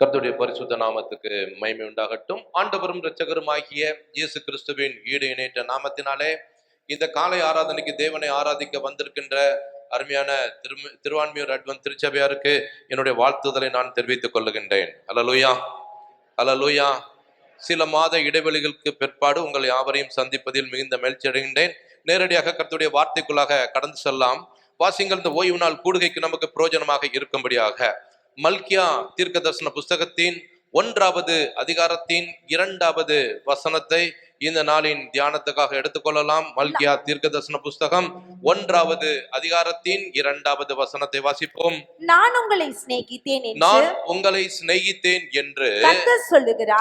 கர்த்தருடைய பரிசுத்த நாமத்துக்கு மகிமை உண்டாகட்டும். ஆண்டவரும் இரட்சகரும் ஆகிய இயேசு கிறிஸ்துவின் ஈடு இணையற்ற நாமத்தினாலே இந்த காலை ஆராதனைக்கு தேவனை ஆராதிக்க வந்திருக்கின்ற அருமையான திருவான்மியூர் அட்வென்ட் திருச்சபையாருக்கு என்னுடைய வாழ்த்துதலை நான் தெரிவித்துக் கொள்ளுகின்றேன். அல்லேலூயா, அல்லேலூயா. சில மாத இடைவெளிகளுக்கு பிற்பாடு உங்கள் யாவரையும் சந்திப்பதில் மிகுந்த மகிழ்ச்சி அடைகின்றேன். நேரடியாக கர்த்தருடைய வார்த்தைக்குள்ளாக கடந்து செல்லாம். வாசிங்கள். இந்த ஓய்வு நாள் கூடுகைக்கு நமக்கு பிரயோஜனமாக இருக்கும்படியாக மல்கியா தீர்க்க தரிசன புஸ்தகத்தின் 1வது அதிகாரத்தின் 2வது வசனத்தை இந்த நாளின் தியானத்துக்காக எடுத்துக்கொள்ளலாம். மல்கியா தீர்க்க தரிசன புஸ்தகம் 1வது அதிகாரத்தின் 2வது வசனத்தை வாசிப்போம். நான் உங்களை சிநேகித்தேன் என்று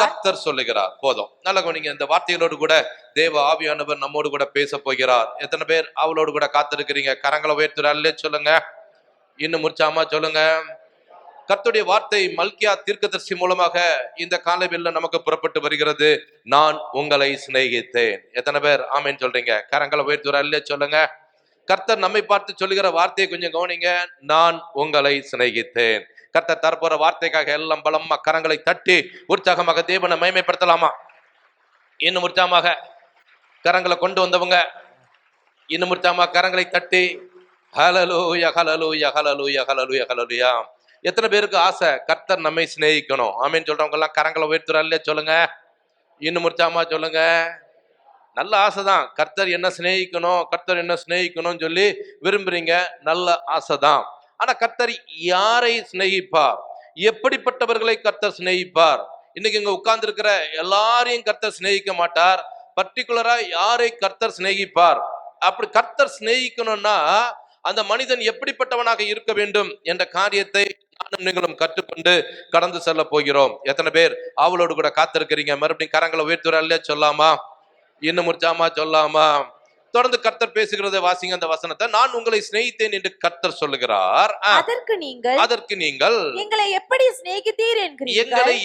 கர்த்தர் சொல்லுகிறார். போதும், நல்ல கவனிங்க. இந்த வார்த்தைகளோடு கூட தேவ ஆவியானவர் நம்மோடு கூட பேச போகிறார். எத்தனை பேர் அவளோடு கூட காத்திருக்கிறீங்க? கரங்களை உயர்த்துறாலே சொல்லுங்க, இன்னும் முடிச்சாமா சொல்லுங்க. கர்த்தருடைய வார்த்தை மல்கியா தீர்க்கதரிசி மூலமாக இந்த காலைவெளியில் நமக்கு புறப்பட்டு வருகிறது. நான் உங்களை சிநேகித்தேன். எத்தனை பேர் ஆமேன்னு சொல்றீங்க? கரங்களை உயர்த்துறாலே சொல்லுங்க. கர்த்தர் நம்மை பார்த்து சொல்லுகிற வார்த்தையை கொஞ்சம் கவனிங்க. நான் உங்களை சிநேகித்தேன். கர்த்தர் தரப்போற வார்த்தைக்காக எல்லாம் பலமா கரங்களை தட்டி உற்சாகமாக தேவனை மகிமைப்படுத்தலாமா? இன்னும் உற்சாகமாக கரங்களை கொண்டு வந்தவங்க இன்னும் உற்சாகமாக கரங்களை தட்டி ஹல்லேலூயா, ஹல்லேலூயா, ஹல்லேலூயா, ஹல்லேலூயா, ஹல்லேலூயா. எத்தனை பேருக்கு ஆசை கர்த்தர் நம்மை சிநேகிக்கணும்? ஆமேன்னு சொல்றவங்க எல்லாம் கரங்களை உயர்த்துறாலே சொல்லுங்க, இன்னும் உற்சாகமா சொல்லுங்க. நல்ல ஆசைதான், கர்த்தர் என்ன சிநேகிக்கணும், கர்த்தர் என்ன சிநேகிக்கணும்னு சொல்லி விரும்புறீங்க. நல்ல ஆசைதான். ஆனா கர்த்தர் யாரை சிநேகிப்பார்? எப்படிப்பட்டவர்களை கர்த்தர் சிநேகிப்பார்? இன்னைக்கு இங்க உட்கார்ந்து இருக்கிற எல்லாரையும் கர்த்தர் சிநேகிக்க மாட்டார். பர்டிகுலரா யாரை கர்த்தர் சிநேகிப்பார்? அப்படி கர்த்தர் சிநேகிக்கணும்னா அந்த மனிதன் எப்படிப்பட்டவனாக இருக்க வேண்டும் என்ற காரியத்தை நானும் நீங்களும் கற்றுக்கொண்டு கடந்து செல்ல போகிறோம். எத்தனை பேர் அவளோடு கூட காத்திருக்கிறீங்க? மறுபடியும் கரங்களை உயர்த்துறாலே சொல்லாமா, இன்னும் உற்சாகமா சொல்லாமா? தொடர்ந்து கர்த்தர் பேசுகிறதை வாசிங்க. அந்த வசனத்தை, நான் உங்களை சிநேகித்தேன் என்று கர்த்தர் சொல்லுகிறார். அதற்கு நீங்கள் எங்களை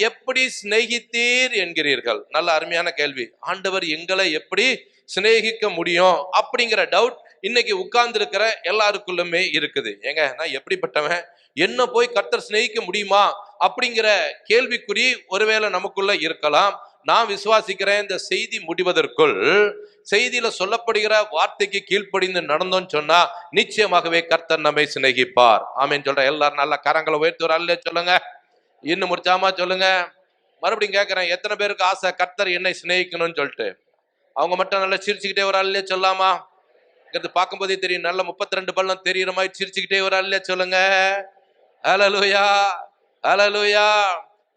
எப்படி சிநேகித்தீர் என்கிறீர்கள். நல்ல அருமையான கேள்வி. ஆண்டவர் எங்களை எப்படி சிநேகிக்க முடியும் அப்படிங்கிற டவுட் இன்னைக்கு உட்கார்ந்து இருக்கிற எல்லாருக்குள்ளுமே இருக்குது. ஏங்க, நான் எப்படிப்பட்டவன், என்ன போய் கர்த்தர் சிநேகிக்க முடியுமா அப்படிங்கிற கேள்விக்குறி ஒருவேளை நமக்குள்ள இருக்கலாம். நான் விசுவாசிக்கிறேன், இந்த செய்தி முடிவதற்குள் செய்தியில சொல்லப்படுகிற வார்த்தைக்கு கீழ்ப்படிந்து நடந்தோம்னு சொன்னா நிச்சயமாகவே கர்த்தர் நம்மை சிநேகிப்பார். ஆமேன்னு சொல்ற எல்லாரும் நல்லா கரங்களை உயர்த்துறாலே சொல்லுங்க, இன்னும் உற்சாகமா சொல்லுங்க. மறுபடியும் கேட்கிறேன், எத்தனை பேருக்கு ஆசை கர்த்தர் என்னை சிநேகிக்கணும்னு சொல்லிட்டு? அவங்க மட்டும் நல்லா சிரிச்சுக்கிட்டே ஒரு ஆள்லயே சொல்லாமா? பார்க்கும்போதே தெரியும், நல்ல 32 பல்லம் தெரியுற மாதிரி சிரிச்சுக்கிட்டே ஒரு ஆள்லயே சொல்லுங்க. ஹல்லேலூயா, ஹல்லேலூயா.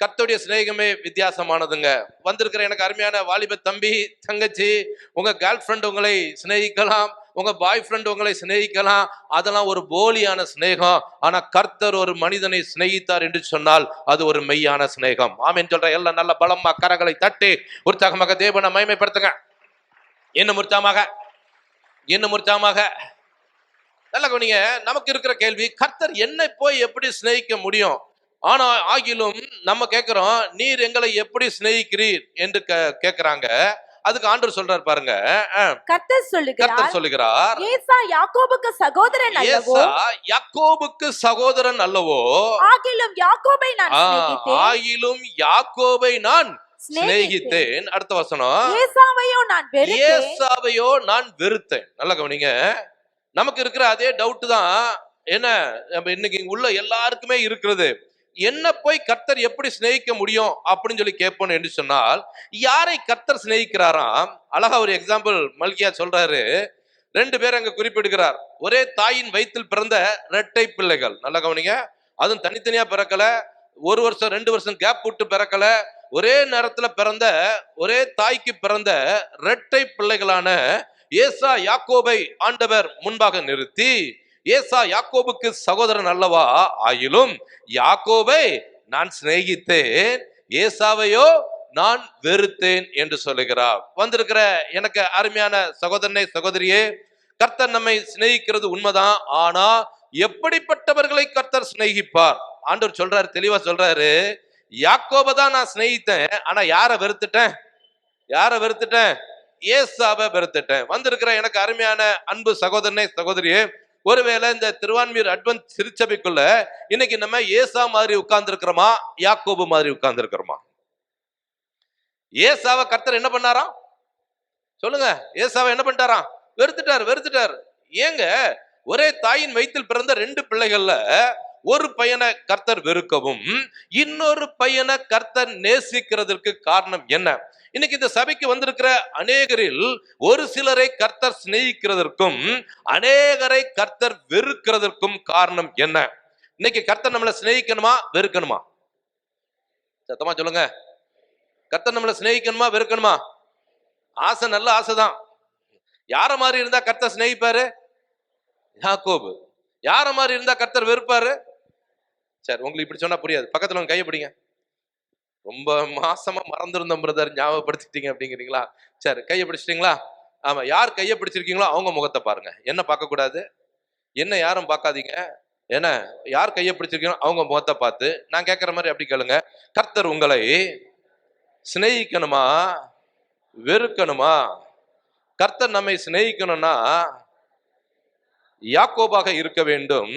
கர்த்தருடைய சிநேகமே வித்தியாசமானதுங்க. வந்திருக்கிற எனக்கு அருமையான வாலிப தம்பி தங்கச்சி, உங்க கேர்ள் ஃப்ரெண்ட் உங்களை சிநேகிக்கலாம், உங்க பாய் ஃப்ரெண்ட் உங்களை சிநேகிக்கலாம். அதெல்லாம் ஒரு போலியான சிநேகம். ஆனா கர்த்தர் ஒரு மனிதனை சிநேகித்தார் என்று சொன்னால் அது ஒரு மெய்யான சிநேகம். ஆமென் சொல்ற எல்லாம் நல்ல பலமா கரங்களை தட்டி உற்சாகமாக தேவனை மகிமைப்படுத்துங்க. இன்னும் உற்சாகமாக நல்ல கவனிங்க. நமக்கு இருக்கிற கேள்வி, கர்த்தர் என்னை போய் எப்படி சிநேகிக்க முடியும்? ஆனா ஆகிலும் நம்ம கேட்கிறோம், நீர் எங்களை எப்படி சிநேகிக்கிறீர் என்று கேட்கிறாங்க. அதுக்கு ஆண்டவர் சொல்றார் பாருங்க. கர்த்தர் சொல்லுகிறார், ஏசா யாக்கோபுக்கு சகோதரன் அல்லவோ, ஆகிலும் யாக்கோபை நான் சிநேகித்தேன். அடுத்த வசனம், ஏசாவையோ நான் வெறுத்தேன். நல்ல கவனிங்க. நமக்கு இருக்கிற அதே டவுட் தான் என்ன இன்னைக்கு உள்ள எல்லாருக்குமே இருக்கிறது. என்ன போய் கர்த்தர் எப்படி சிநேகிக்க முடியும் அப்படின்னு சொல்லி கேட்போம் என்று சொன்னால், யாரை கர்த்தர் சிநேகிக்கிறாராம்? அழகா ஒரு எக்ஸாம்பிள் மல்கியா சொல்றாரு. 2 பேர் அங்க குறிப்பிடுகிறார். ஒரே தாயின் வயிற்றில் பிறந்த இரட்டை பிள்ளைகள். நல்ல கவனிங்க. அதுவும் தனித்தனியா பிறக்கல, 1 வருஷம் 2 வருஷம் கேப் விட்டு பிறக்கல. ஒரே நேரத்துல பிறந்த, ஒரே தாய்க்கு பிறந்த இரட்டை பிள்ளைகளான ஏசா யாக்கோபை ஆண்டவர் முன்பாக நிறுத்தி, ஏசா யாக்கோபுக்கு சகோதரன் அல்லவா, ஆயிலும் யாக்கோபை நான் சிநேகித்தேன், ஏசாவையோ நான் வெறுத்தேன் என்று சொல்லுகிறார். வந்திருக்கிற எனக்கு அருமையான சகோதரனே சகோதரியே, கர்த்தர் நம்மை சிநேகிக்கிறது உண்மைதான். ஆனா எப்படிப்பட்டவர்களை கர்த்தர் சிநேகிப்பார்? ஆண்டவர் சொல்றாரு, தெளிவா சொல்றாரு, யாக்கோபை தான் நான் சிநேகித்தேன், ஆனா யாரை வெறுத்துட்டேன்? ஏசாவை வெறுத்துட்டேன். வந்திருக்கிற எனக்கு அருமையான அன்பு சகோதரனே சகோதரியே, ஒருவேளை இந்த திருவான்மியூர் அட்வென்ட் திருச்சபைக்குள்ள இன்னைக்கு நம்ம ஏசா மாதிரி உட்கார்ந்து இருக்கிறோமா, யாக்கோபு மாதிரி உட்கார்ந்து இருக்கிறோமா? ஏசாவை கர்த்தர் என்ன பண்ணாராம் சொல்லுங்க? ஏசாவை என்ன பண்ணிட்டாராம்? வெறுத்துட்டார். ஏங்க, ஒரே தாயின் வயிற்றில் பிறந்த 2 பிள்ளைகள்ல ஒரு பையனை கர்த்தர் வெறுக்கவும் இன்னொரு பையனை கர்த்தர் நேசிக்கிறதுக்கு காரணம் என்ன? இன்னைக்கு இந்த சபைக்கு வந்திருக்கிற அநேகரில் ஒரு சிலரை கர்த்தர் சிநேகிக்கிறதற்கும் அநேகரை கர்த்தர் வெறுக்கிறதற்கும் காரணம் என்ன? இன்னைக்கு கர்த்தர் நம்மளை சிநேகிக்கணுமா வெறுக்கணுமா? சத்தமா சொல்லுங்க. கர்த்தர் நம்மளை சிநேகிக்கணுமா வெறுக்கணுமா? ஆசை நல்ல ஆசைதான். யார மாதிரி இருந்தா கர்த்தர் சிநேகிப்பாரு? யாக்கோபு. யார மாதிரி இருந்தா கர்த்தர் வெறுப்பாரு? சரி, உங்களுக்கு இப்படி சொன்னா புரியாது. பக்கத்துல உங்க கையை பிடிங்க. ரொம்ப மாசமா மறந்துருந்தோம் பிரதர், ஞாபகப்படுத்திட்டீங்க அப்படிங்கிறீங்களா? சரி, கையை பிடிச்சிட்டீங்களா? ஆமா, யார் கையை பிடிச்சிருக்கீங்களோ அவங்க முகத்தை பாருங்க. என்ன பார்க்க கூடாது, என்ன யாரும் பார்க்காதீங்க. ஏன்னா யார் கையை பிடிச்சிருக்கீங்களோ அவங்க முகத்தை பார்த்து நான் கேட்கிற மாதிரி அப்படி கேளுங்க. கர்த்தர் உங்களை சிநேகிக்கணுமா வெறுக்கணுமா? கர்த்தர் நம்மை சிநேகிக்கணும்னா யாக்கோபாக இருக்க வேண்டும்.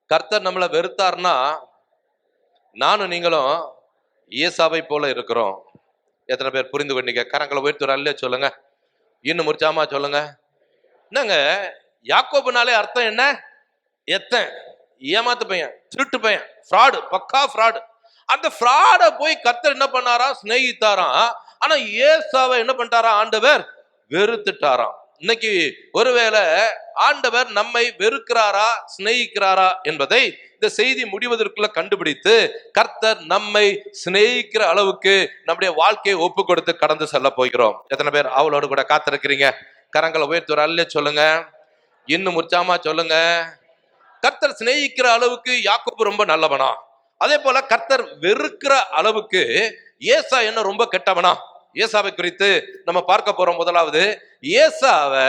கர்த்தர் நம்மளை வெறுத்தார்னா நானும் நீங்களும் ஏசாவை போல இருக்கிறோம். எத்தனை பேர் புரிந்து கொண்டீங்க? கரங்களை உயர்த்துற அல்ல சொல்லுங்க. இன்னும் முடிச்சாமா சொல்லுங்க. என்னங்க, யாக்கோபுனாலே அர்த்தம் என்ன? எத்தன், ஏமாத்து பையன், திருட்டு பையன், ஃப்ராடு, பக்கா ஃப்ராடு. அந்த ஃப்ராட போய் கர்த்தர் என்ன பண்ணாராம்? சிநேகித்தாராம். ஆனா ஏசாவை என்ன பண்ணிட்டாராம்? ஆண்டவர் வெறுத்துட்டாராம். இன்னைக்கு ஒருவேளை ஆண்டவர் நம்மை வெறுக்கிறாரா சிநேகிக்கிறாரா என்பதை இந்த செய்தி முடிவதற்குள்ள கண்டுபிடித்து கர்த்தர் நம்மை சிநேகிக்கிற அளவுக்கு நம்முடைய வாழ்க்கையை ஒப்பு கொடுத்து கடந்து செல்ல போகிறோம். எத்தனை பேர் அவளோடு கூட காத்திருக்கிறீங்க? கரங்களை உயர்த்துற அல்ல சொல்லுங்க. இன்னும் உற்சாகமா சொல்லுங்க. கர்த்தர் சிநேகிக்கிற அளவுக்கு யாக்கோபு ரொம்ப நல்லவனா? அதே போல கர்த்தர் வெறுக்கிற அளவுக்கு ஏசா என்ன ரொம்ப கெட்டவனா? ஏசாவை குறித்து நம்ம பார்க்க போறோம். முதலாவது, ஏசாவை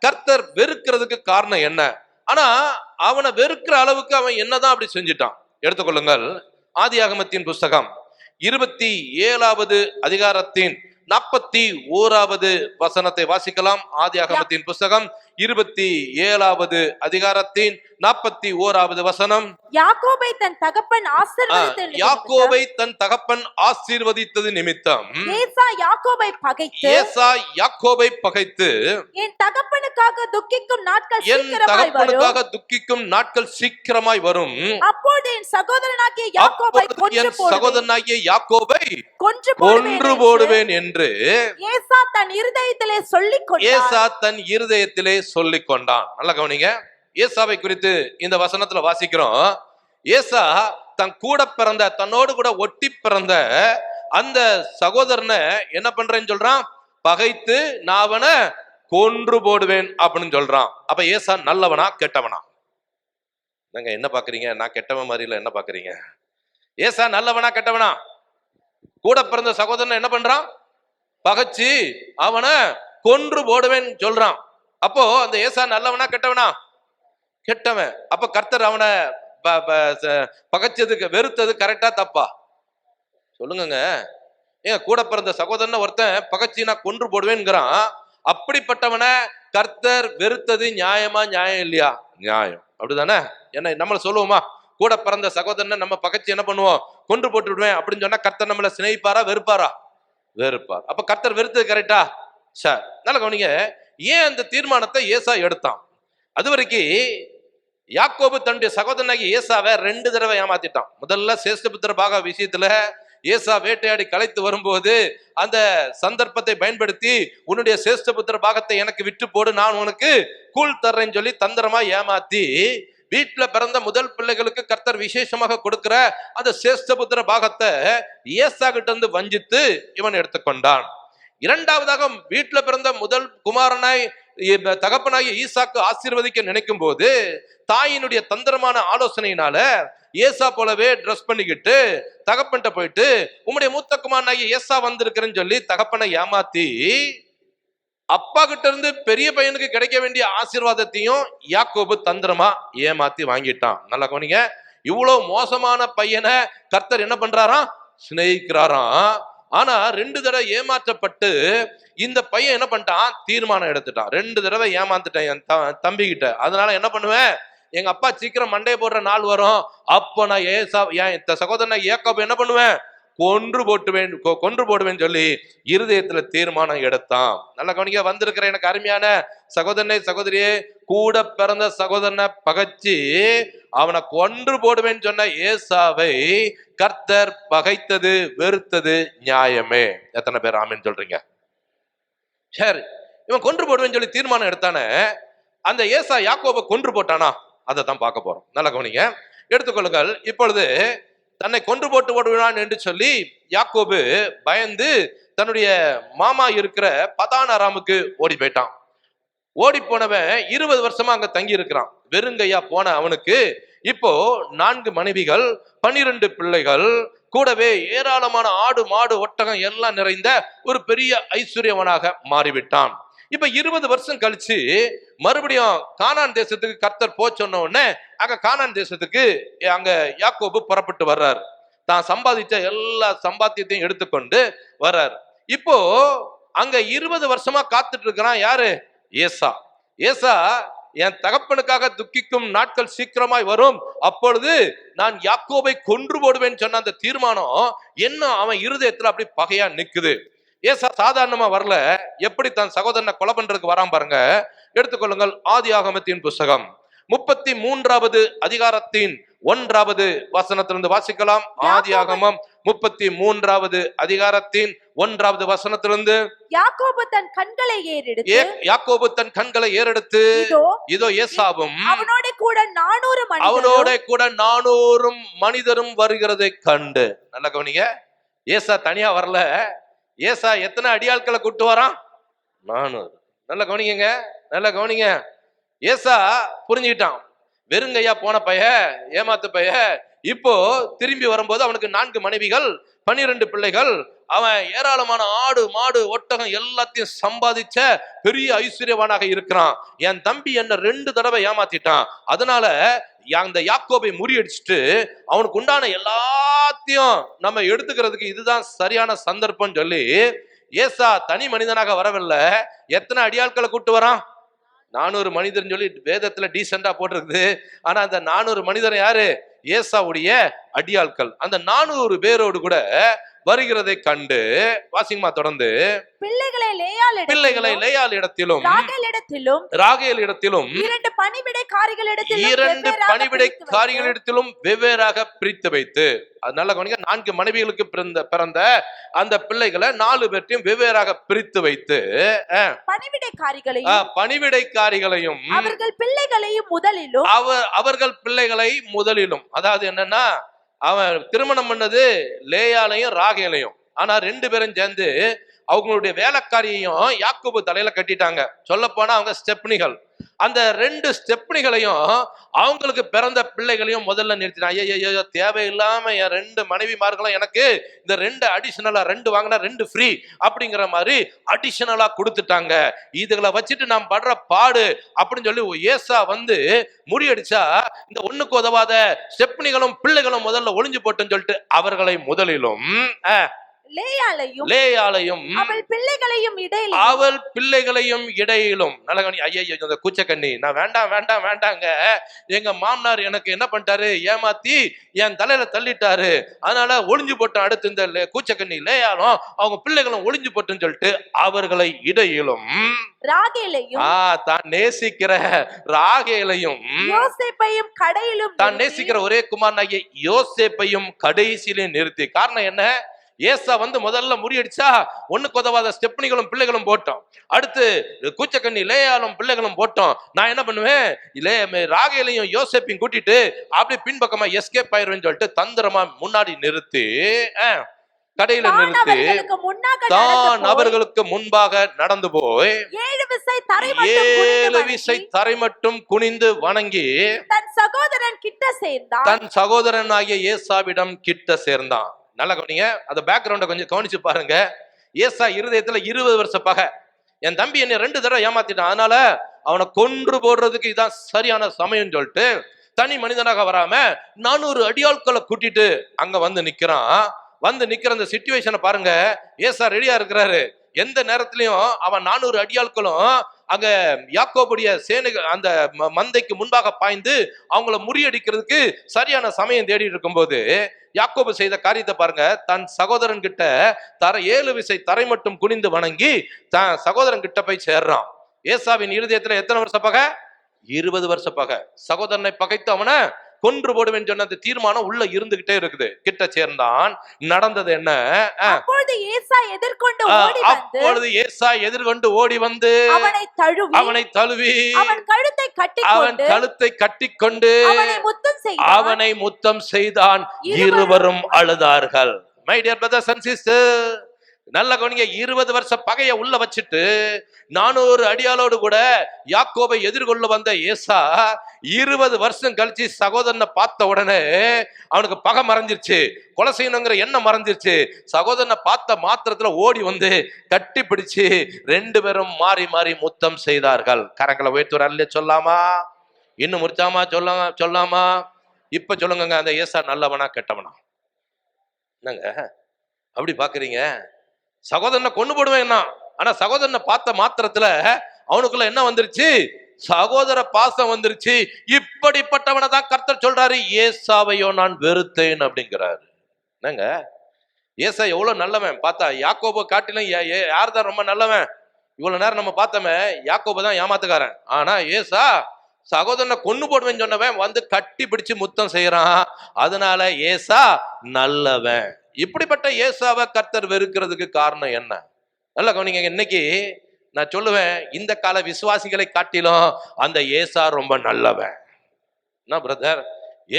கர்த்தர் வெறுக்கிறதுக்கு காரணம் என்ன? ஆனா அவனை வெறுக்கிற அளவுக்கு அவன் என்னதான் அப்படி செஞ்சிட்டான்? எடுத்துக்கொள்ளுங்கள். ஆதியாகமத்தின் புஸ்தகம் 27வது அதிகாரத்தின் 41வது வசனத்தை வாசிக்கலாம். ஆதியாகமத்தின் புஸ்தகம் 27வது அதிகாரத்தின் 41வது வசனம். யாக்கோபை தன் தகப்பன் ஆசீர்வதித்தது யாக்கோபை தன் தகப்பன் ஆசீர்வதித்தது நிமித்தம் ஏசா யாக்கோபை பகைத்து ஏசா யாக்கோபை பகைத்து என் தகப்பனுக்காக துக்கிக்கும் நாட்கள் என் சீக்கிரமாய் வரும். தகப்பனுக்காக துக்கிக்கும் நாட்கள் சீக்கிரமாய் வரும். அப்பொழுது என் சகோதரனாகிய யாக்கோபை கொன்று போடுவேன் என்று ஏசா தன் இருதயத்திலே சொல்லிக் கொண்டான். ஏசா தன் இருதயத்திலே சொல்லிக் கொண்டான். நல்லா கவனிங்க. ஏசாவை குறித்து இந்த வசனத்துல வாசிக்கிறோம். ஏசா தன் கூட பிறந்த, தன்னோடு கூட ஒட்டி பிறந்த அந்த சகோதரனை என்ன பண்றேன்னு சொல்றான்? பகைத்து நான் அவனை கொன்று போடுவேன் அப்படின்னு சொல்றான். அப்ப ஏசா நல்லவனா கெட்டவனா? நீங்க என்ன பாக்குறீங்க? நான் கெட்டவன் மாதிரி இல்ல, என்ன பாக்குறீங்க? ஏசா நல்லவனா கெட்டவனா? கூட பிறந்த சகோதரனை என்ன பண்றான்? பகைச்சு அவனை கொன்று போடுவேன் சொல்றான். அப்போ அந்த ஏசா நல்லவனா கெட்டவனா? கெட்டவன். அப்ப கர்த்தர் அவனை பகைச்சதுக்கு வெறுத்தது கரெக்டா தப்பா? சொல்லுங்க. ஏன் கூட பிறந்த சகோதரன் ஒருத்தன் பகைச்சி நான் கொன்று போடுவேன்ங்கிறான். அப்படிப்பட்டவனை கர்த்தர் வெறுத்தது நியாயமா நியாயம் இல்லையா? நியாயம். அப்படிதானே? என்ன நம்மள சொல்லுவோமா? கூட பிறந்த சகோதரனை நம்ம பகைச்சி என்ன பண்ணுவோம்? கொன்று போட்டு விடுவேன் அப்படின்னு சொன்னா கர்த்தர் நம்மளை சிநேகிப்பாரா வெறுப்பாரா? வெறுப்பார். அப்ப கர்த்தர் வெறுத்தது கரெக்டா? சார் நல்ல கவனிங்க. ஏன் அந்த தீர்மானத்தை ஏசா எடுத்தான்? அது வரைக்கும் யாக்கோபு தன்னுடைய சகோதரனாகி ஏசாவை 2 தடவை ஏமாத்திட்டான். முதல்ல சேஷ்டபுத்திர பாக விஷயத்துல ஏசா வேட்டையாடி களைத்து வரும்போது அந்த சந்தர்ப்பத்தை பயன்படுத்தி உன்னுடைய சேஷ்டபுத்திர பாகத்தை எனக்கு விட்டு போடு, நான் உனக்கு கூழ் தர்றேன்னு சொல்லி தந்திரமா ஏமாத்தி வீட்டுல பிறந்த முதல் பிள்ளைகளுக்கு கர்த்தர் விசேஷமாக கொடுக்கிற அந்த சேஷ்டபுத்திர பாகத்தை ஏசா கிட்ட இருந்து வஞ்சித்து இவன் எடுத்துக்கொண்டான். இரண்டாவதாக வீட்டுல பிறந்த முதல் குமாரனாய் தகப்பனாகிய ஈசாக்கு ஆசீர்வதிக்க நினைக்கும் போது தாயினுடைய தந்திரமான ஆலோசனையினால ஏசா போலவே ட்ரெஸ் பண்ணிக்கிட்டு தகப்பன்ட்ட போயிட்டு உம்முடைய மூத்த குமாரனாகிய ஏசா வந்திருக்கிறேன்னு சொல்லி தகப்பனை ஏமாத்தி அப்பா கிட்ட இருந்து பெரிய பையனுக்கு கிடைக்க வேண்டிய ஆசீர்வாதத்தையும் யாக்கோபு தந்திரமா ஏமாத்தி வாங்கிட்டான். நல்லா கவனிங்க. இவ்வளவு மோசமான பையனை கர்த்தர் என்ன பண்றாராம்? சிநேகிக்கிறாராம். ஆனா 2 தடவை ஏமாற்றப்பட்டு இந்த பையன் என்ன பண்ணிட்டான், தீர்மானம் எடுத்துட்டான். 2 தடவை ஏமாந்துட்டேன் என் தம்பி கிட்ட, அதனால என்ன பண்ணுவேன், எங்க அப்பா சீக்கிரம் மண்டையை போடுற நாள் வரும், அப்போ நான் என் சகோதரனை யாக்கோபு என்ன பண்ணுவேன், கொன்று போடுவேன் சொல்லி இருதயத்துல தீர்மானம் எடுத்தான். நல்ல கவனிக்க, வந்திருக்கிற எனக்கு அருமையான சகோதரனை சகோதரியே, கூட பிறந்த சகோதரனை பகைச்சு அவனை கொன்று போடுவேன்னு சொன்ன ஏசாவை கர்த்தர் பகைத்தது, வெறுத்தது நியாயமே. எத்தனை பேர் ஆமென் சொல்றீங்க? சரி, இவன் கொன்று போடுவேன்னு சொல்லி தீர்மானம் எடுத்தானே, அந்த ஏசா யாக்கோபை கொன்று போட்டானா? அதை தான் பார்க்க போறோம். நல்ல கவனிங்க, எடுத்துக்கொள்ளுங்கள். இப்பொழுது தன்னை கொன்று போடுவான் என்று சொல்லி யாக்கோபு பயந்து தன்னுடைய மாமா இருக்கிற பதான் அராமுக்கு ஓடி போயிட்டான். ஓடி போனவன் 20 வருஷமா அங்க தங்கி இருக்கிறான். வெறுங்கையா போன அவனுக்கு இப்போ 4 மனைவிகள், 12 பிள்ளைகள், கூடவே ஏராளமான ஆடு மாடு ஒட்டகம் எல்லாம் நிறைந்த ஒரு பெரிய ஐஸ்வர்யவனாக மாறிவிட்டான். இப்ப 20 வருஷம் கழிச்சு மறுபடியும் கானான் தேசத்துக்கு கர்த்தர் சொன்ன உடனே அங்க கானான் தேசத்துக்கு அங்க யாக்கோபு புறப்பட்டு வர்றாரு. தான் சம்பாதிச்ச எல்லா சம்பாத்தியத்தையும் எடுத்துக்கொண்டு வர்றாரு. இப்போ அங்க 20 வருஷமா காத்துட்டு இருக்கிறான் யாரு? ஏசா என் தகப்பனுக்காக துக்கிக்கும் நாட்கள் சீக்கிரமாய் வரும், அப்பொழுது நான் யாக்கோபை கொன்று போடுவேன்னு சொன்ன அந்த தீர்மானம் என்ன அவன் இருதயத்துல அப்படி பகையா நிக்குது. ஏசா சாதாரணமா வரல, எப்படி தன் சகோதரனை கொலை பண்றதுக்கு வராம பாருங்க. எடுத்துக்கொள்ளுங்கள், ஆதியாகமத்தின் புஸ்தகம் 33வது அதிகாரத்தின் 1வது வசனத்திலிருந்து வாசிக்கலாம். ஆதியாகமம் 33வது அதிகாரத்தின் 1வது வசனத்திலிருந்து. யாக்கோபு தன் கண்களை ஏறெடுத்து இதோ ஏசாவும் அவனோட கூட 400 மனிதரும் வருகிறதை கண்டு. நல்ல கவனிங்க, ஏசா தனியா வரல. ஏசா எத்தனை அடியாட்களை கூட்டு வரான்? 400. நல்ல கவனிங்க, நல்ல கவனிங்க. ஏசா புரிஞ்சுக்கிட்டான், வெறுங்கையா போன பைய, ஏமாத்து பைய, இப்போ திரும்பி வரும்போது அவனுக்கு 4 மனைவிகள், 12 பிள்ளைகள், அவன் ஏராளமான ஆடு மாடு ஒட்டகம் எல்லாத்தையும் சம்பாதிச்ச பெரிய ஐஸ்வர்யவானாக இருக்கிறான். என் தம்பி என்ன 2 தடவை ஏமாத்திட்டான், அதனால அந்த யாக்கோபை முறியடிச்சுட்டு அவனுக்கு உண்டான எல்லாத்தையும் நம்ம எடுத்துக்கிறதுக்கு இதுதான் சரியான சந்தர்ப்பம் சொல்லி ஏசா தனி மனிதனாக வரவில்லை. எத்தனை அடியாட்களை கூட்டு வரான்? 400 மனிதர் சொல்லி வேதத்துல டீசெண்டா போட்டிருக்குது. ஆனா அந்த 400 மனிதர் யாரு? ஏசாவுடைய அடியாட்கள். அந்த 400 பேரோடு கூட வருகிறதை கண்டு வாசிங்கமா தொடர்ந்து. பிள்ளைகளை லேயாள் இடத்திலும் ராகேல் இடத்திலும் 2 பணிவிடைக்காரிகளிடத்திலும் வெவ்வேறாக பிரித்து வைத்து. அதனால 4 மனைவிகளுக்கு பிறந்த அந்த பிள்ளைகளை 4 பேர்த்தையும் வெவ்வேறாக பிரித்து வைத்து பணிவிடைக்காரிகளையும் அவர்கள் பிள்ளைகளை முதலிலும். அதாவது என்னன்னா, அவன் திருமணம் பண்ணது லேயாலையும் ராகேலையும். ஆனா 2 பேரும் சேர்ந்து அவங்களுடைய வேலைக்காரியையும் யாக்கோபு தலையில கட்டிட்டாங்க. சொல்ல போனா அவங்க ஸ்டெப்னிகள். அந்த 2 ஸ்டெப்னிகளையும் அவங்களுக்கு பிறந்த பிள்ளைகளையும் முதல்ல நிறுத்தினான். ஐயோ, தேவையில்லாம என் 2 மனைவிமார்களும் எனக்கு இந்த 2 அடிஷனலா 2 வாங்கினா 2 ஃப்ரீ அப்படிங்கிற மாதிரி அடிஷனலா கொடுத்துட்டாங்க. இதுகளை வச்சுட்டு நாம் படுற பாடு அப்படின்னு சொல்லி ஏசா வந்து முறியடிச்சா இந்த ஒண்ணுக்கு உதவாத ஸ்டெப்னிகளும் பிள்ளைகளும் முதல்ல ஒளிஞ்சு போட்டுன்னு சொல்லிட்டு அவர்களை முதலிலும் லேயாளையும் அவள் பிள்ளைகளையும் இடையிலும். நல்லகணி, ஐயோ இந்த கூச்சக்கண்ணி, நான் வேண்டாங்க, எங்க மாமனார் எனக்கு என்ன பண்ணிட்டாரு, ஏமாத்தி என் தலையில தள்ளிட்டாரு, அதனால ஒளிஞ்சு போட்டோம். அடுத்து இந்த கூச்சக்கண்ணி லேயாலும் அவங்க பிள்ளைகளும் ஒளிஞ்சு போட்டுன்னு சொல்லிட்டு அவர்களை இடையிலும் தான் நேசிக்கிற ராகேலையும் தான் நேசிக்கிற ஒரே குமாரனாகிய யோசேப்பையும் கடைசியிலே நிறுத்தி. காரணம் என்ன? ஏசா வந்து முதல்ல முறியடிச்சா ஒண்ணுக்கு உதவாத ஸ்டெப்னிகளும் பிள்ளைகளும் போட்டோம். அடுத்து கூச்சக்கண்ணி லேயாலும் பிள்ளைகளும் போட்டோம். நான் என்ன பண்ணுவேன், ராகேலையும் யோசேப்பையும் கூட்டிட்டு அப்படி பின்பக்கமா எஸ்கேப் ஆயிருவேன்னு சொல்லிட்டு தந்திரமா முன்னாடி நிறுத்தி கடையில நிறுத்தி தான் அவர்களுக்கு முன்பாக நடந்து போய் 7 விசை தரை மட்டும் குனிந்து வணங்கி தன் சகோதரனாகிய ஏசாவிடம் கிட்ட சேர்ந்தான். நல்லா கவனிங்க, அந்த பேக்ரவுண்ட கொஞ்சம் கவனிச்சு பாருங்க. ஏசா இருதயத்துல 20 வருஷ பகை. என் தம்பி என்னை 2 தடவை ஏமாத்திட்டான், அதனால அவனை கொன்று போடுறதுக்கு இதான் சரியான சமயம் சொல்லிட்டு தனி மனிதனாக வராம 400 அடியாட்களை கூட்டிட்டு அங்க வந்து நிக்கிறான். வந்து நிக்கிற அந்த சிச்சுவேஷனை பாருங்க. ஏசா ரெடியா இருக்கிறாரு. எந்த நேரத்திலையும் அவன் 400 அடியாட்களும் அங்க யாக்கோபுடைய சேனைகள் அந்த மந்தைக்கு முன்பாக பாய்ந்து அவங்கள முறியடிக்கிறதுக்கு சரியான சமயம் தேடி இருக்கும்போது யாக்கோபு செய்த காரியத்தை பாருங்க. தன் சகோதரன் கிட்ட 7 விசை தரை மட்டும் குனிந்து வணங்கி தன் சகோதரன் கிட்ட போய் சேர்றான். ஏசாவின் இருதயத்துல எத்தனை வருஷ பகை? 20 வருஷ பகை. சகோதரனை பகைத்து அவனை கொன்று போடுவேன் சொன்ன அந்த தீர்மானம் உள்ள இருந்துகிட்டே இருக்குது. கிட்ட சேர்ந்தான். நடந்தது என்ன? அப்பொழுது ஏசா எதிர்கொண்டு ஓடி வந்து அவனை தழுவி அவன் கழுத்தை கட்டிக்கொண்டு அவனை முத்தம் செய்தான். இருவரும் அழுதார்கள். My dear brothers and sisters, நல்ல கவனிங்க. 20 வருஷ பகைய உள்ள வச்சுட்டு 400 அடியாளோடு கூட யாக்கோபை எதிர்கொள்ள வந்த ஏசா 20 வருஷம் கழிச்சு சகோதரனை பார்த்த உடனே அவனுக்கு பகை மறைஞ்சிருச்சு, கொலை செய்யணுங்கிற எண்ணம் மறைஞ்சிருச்சு. சகோதரனை பார்த்த மாத்திரத்துல ஓடி வந்து கட்டி பிடிச்சு 2 பேரும் மாறி மாறி முத்தம் செய்தார்கள். கரங்களை உயர்த்துற அல்ல சொல்லாமா? இன்னும் முடிச்சாமா? சொல்லாமா? இப்ப சொல்லுங்க, அந்த ஏசா நல்லவனா கெட்டவனா? என்னங்க அப்படி பாக்குறீங்க? சகோதரனை கொண்டு போடுவேன். ஆனா சகோதரனை பார்த்த மாத்திரத்துல அவனுக்குள்ள என்ன வந்துருச்சு? சகோதர பாசம் வந்துருச்சு. இப்படிப்பட்டவனை தான் கர்த்தர் சொல்றாரு, ஏசாவையோ நான் வெறுத்தேன் அப்படிங்கிறாரு. என்னங்க, ஏசா எவ்வளவு நல்லவன் பார்த்தா யாக்கோபு காட்டிலும் யார் தான் ரொம்ப நல்லவன்? இவ்வளவு நேரம் நம்ம பார்த்தோமே, யாக்கோபு தான் ஏமாத்துக்காரன். ஆனா ஏசா சகோதரனை கொண்டு போடுவேன்னு சொன்னவன் வந்து கட்டி பிடிச்சு முத்தம் செய்யறான். அதனால ஏசா நல்லவன். இப்படிப்பட்ட ஏசாவை கர்த்தர் வெறுக்கிறதுக்கு காரணம் என்ன? நல்ல கவனிங்க. இன்னைக்கு நான் சொல்லுவேன், இந்த கால விசுவாசிகளை காட்டிலும் அந்த ஏசா ரொம்ப நல்லவன். என்ன பிரதர்,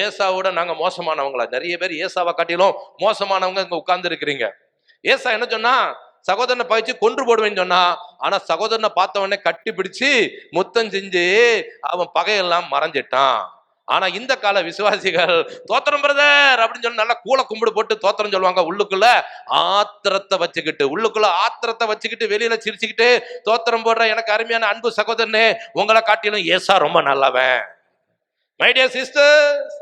ஏசாவோட நாங்க மோசமானவங்களா? நிறைய பேர் ஏசாவை காட்டிலும் மோசமானவங்க இங்க உட்கார்ந்து இருக்கிறீங்க. ஏசா என்ன சொன்னா? சகோதரனை பகிச்சு கொன்று போடுவேன்னு சொன்னா. ஆனா சகோதரனை பார்த்தவனே கட்டி பிடிச்சு முத்தம் செஞ்சு அவன் பகையெல்லாம் மறைஞ்சிட்டான். ஆனா இந்த கால விசுவாசிகள் தோத்திரம் பிரதர் அப்படின்னு சொல்லி நல்லா கூல கும்பிடு போட்டு தோத்திரம் சொல்லுவாங்க. உள்ளுக்குள்ள ஆத்திரத்தை வச்சுக்கிட்டு வெளியில சிரிச்சுக்கிட்டு தோத்திரம் போடுற எனக்கு அருமையான அன்பு சகோதரனே, உங்களை காட்டிலும் ஏசா ரொம்ப நல்லவன். மை டியர் சிஸ்டர்ஸ்,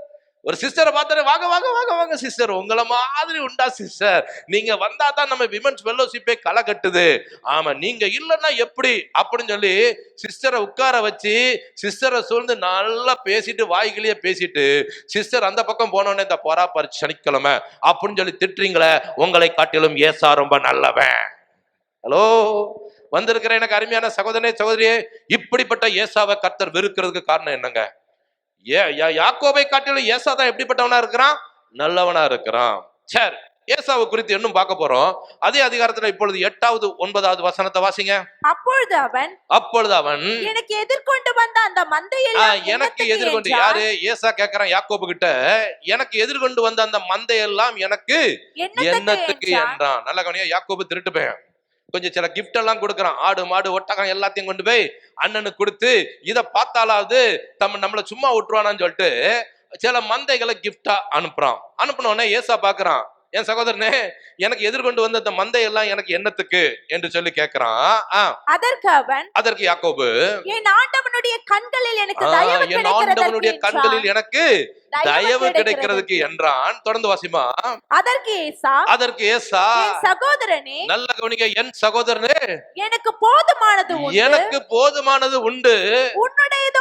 ஒரு சிஸ்டரை பார்த்தாரு, வாங்க வாங்க வாங்க வாங்க சிஸ்டர், உங்களை மாதிரி உண்டா சிஸ்டர்? நீங்க வந்தா தான் நம்ம விமென்ஸ் ஃபெல்லோஷிப்பே களை கட்டுது. ஆமா, நீங்க இல்லைன்னா எப்படி அப்படின்னு சொல்லி சிஸ்டரை உட்கார வச்சு சிஸ்டரை சூழ்ந்து நல்லா பேசிட்டு வாய்களையே பேசிட்டு சிஸ்டர் அந்த பக்கம் போனோடனே இந்த பொறாப்பாரு சனிக்கிழமை அப்படின்னு சொல்லி திட்டுறீங்களே, உங்களை காட்டிலும் ஏசா ரொம்ப நல்லவன். ஹலோ, வந்திருக்கிற எனக்கு அருமையான சகோதரனே சகோதரியே, இப்படிப்பட்ட ஏசாவை கர்த்தர் வெறுக்கிறதுக்கு காரணம் என்னங்க? யாக்கோபை காட்டிலும் ஏசா தான் எப்படிப்பட்டவனா இருக்கிறான்? நல்லவனா இருக்கிறான். சரி, ஏசாவை குறித்து இன்னும் பார்க்க போறோம். அதே அதிகாரத்துல இப்பொழுது 8வது 9வது வசனத்தை வாசிங்க. அப்பொழுது அவன் எனக்கு எதிர்கொண்டு வந்த அந்த மந்தையெல்லாம் எனக்கு எதிர்கொண்டு யாரு? ஏசா கேட்கிறான் யாக்கோபு கிட்ட, எனக்கு எதிர்கொண்டு வந்த அந்த மந்தையெல்லாம் எனக்கு என்னத்துக்கு என்றான். நல்ல கவனியா, யாக்கோபு திருட்டு போய் கொஞ்சம் சில கிஃப்ட் எல்லாம் கொடுக்குறான். ஆடு மாடு ஒட்டகம் எல்லாத்தையும் கொண்டு போய் அண்ணனுக்கு கொடுத்து இதை பார்த்தாலாவது நம்மளை சும்மா விட்டுருவானான்னு சொல்லிட்டு சில மந்தைகளை கிஃப்டா அனுப்புறான். அனுப்பினோடனே ஏசா பாக்குறான், என் சகோதரனே எனக்கு எதிர்கொண்டு வந்த அந்த மந்தை எல்லாம் எனக்கு என்னத்துக்கு என்று சொல்லி கேட்கிறான். அதற்கு யாக்கோபு, என் ஆண்டவனுடைய கண்களில் எனக்கு தயவு கிடைக்கிறதுக்கு என்றான். தொடர்ந்து வாசிமா. அதற்கு ஏசா சகோதரனே, நல்ல கவனிக்க, என் சகோதரனே எனக்கு போதுமானது உண்டு, உன்னுடையது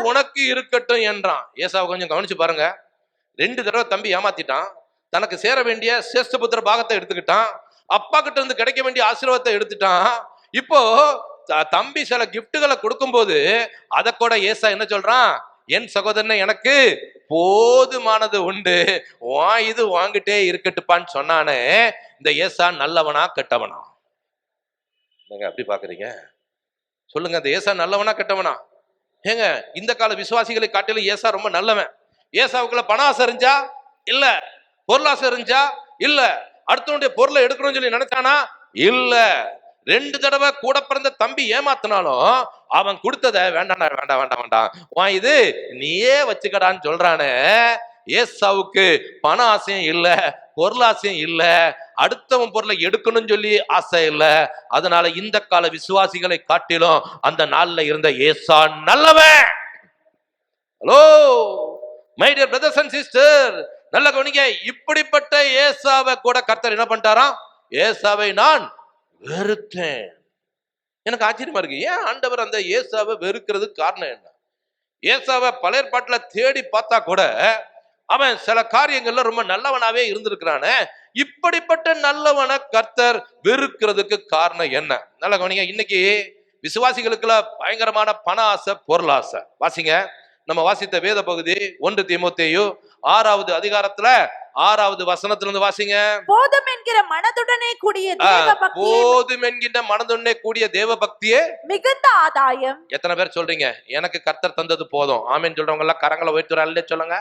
உனக்கு இருக்கட்டும் என்றான். ஏசாவை கொஞ்சம் கவனிச்சு பாருங்க. 2 தடவை தம்பி ஏமாத்திட்டான். தனக்கு சேர வேண்டிய சேஷ்டபுத்திர பாகத்தை எடுத்துக்கிட்டான். அப்பா கிட்ட இருந்து கிடைக்க வேண்டிய ஆசீர்வாதத்தை எடுத்துட்டான். இப்போ தம்பி சில கிஃப்டுகளை கொடுக்கும் போது அத கூட ஏசா என்ன சொல்றான்? என் சகோதரனை எனக்கு போதுமானது உண்டு, இது வாங்கிட்டே இருக்கட்டுப்பான்னு சொன்னானே. இந்த ஏசா நல்லவனா கெட்டவனா? நீங்க அப்படி பாக்குறீங்க? சொல்லுங்க, இந்த ஏசா நல்லவனா கெட்டவனா? ஏங்க, இந்த கால விசுவாசிகளை காட்டிலும் ஏசா ரொம்ப நல்லவன். ஏசாவுக்குள்ள பண ஆசை இருந்துச்சா? இல்ல. பொருளாசை இருந்துச்சா? இல்ல. அடுத்தவனுடைய பொருளை எடுக்கணும்னு சொல்லி நினைச்சானா? இல்ல. 2 தடவை கூட பிறந்த தம்பி ஏமாத்தினாலும் அவன் கொடுத்தத வேண்டாம் வேண்டாம் வேண்டாம் வேண்டாம் இது நீயே வச்சுக்கடான்னு சொல்றானே. ஏசாவுக்கு பண ஆசையும் இல்ல, பொருளாசையும் இல்ல, அடுத்தவன் பொருளை எடுக்கணும்னு சொல்லி ஆசை இல்ல. அதனால இந்த கால விசுவாசிகளை காட்டிலும் அந்த நாள்ல இருந்த ஏசா நல்லவன். Hello my dear brothers and sister, நல்ல கவனிங்க, இப்படிப்பட்ட ஏசாவை கூட கர்த்தர் என்ன பண்ணிட்டாராம்? ஏசாவை நான் வெறுத்தேன். எனக்கு ஆச்சரியமா இருக்கு, ஏன் ஆண்டவர் அந்த ஏசாவை வெறுக்கிறதுக்கு காரணம் என்ன? ஏசாவை பழைய ஏற்பாட்டுல தேடி பார்த்தா கூட அவன் சில காரியங்கள்ல ரொம்ப நல்லவனாவே இருந்திருக்கிறானே, இப்படிப்பட்ட நல்லவனை கர்த்தர் வெறுக்கிறதுக்கு காரணம் என்ன? நல்ல கவனிங்க, இன்னைக்கு விசுவாசிகளுக்குள்ள பயங்கரமான பண ஆசை, பொருள் ஆசை. வாசிங்க, நம்ம வாசித்த வேத பகுதி 1 தீமோத்தேயு 6வது அதிகாரத்துல 6வது வசனத்திலிருந்து வாசிங்க. போதும் என்கிற மனதுடனே கூடிய தேவபக்தி, போதும் என்கிற மனதுடனே கூடிய தேவபக்தியே மிகுந்த ஆதாயம். எத்தனை பேர் சொல்றீங்க எனக்கு கர்த்தர் தந்தது போதும்? ஆமேன்னு சொல்றவங்க எல்லாம் கரங்களை உயர்த்துறாங்களே சொல்லுங்க.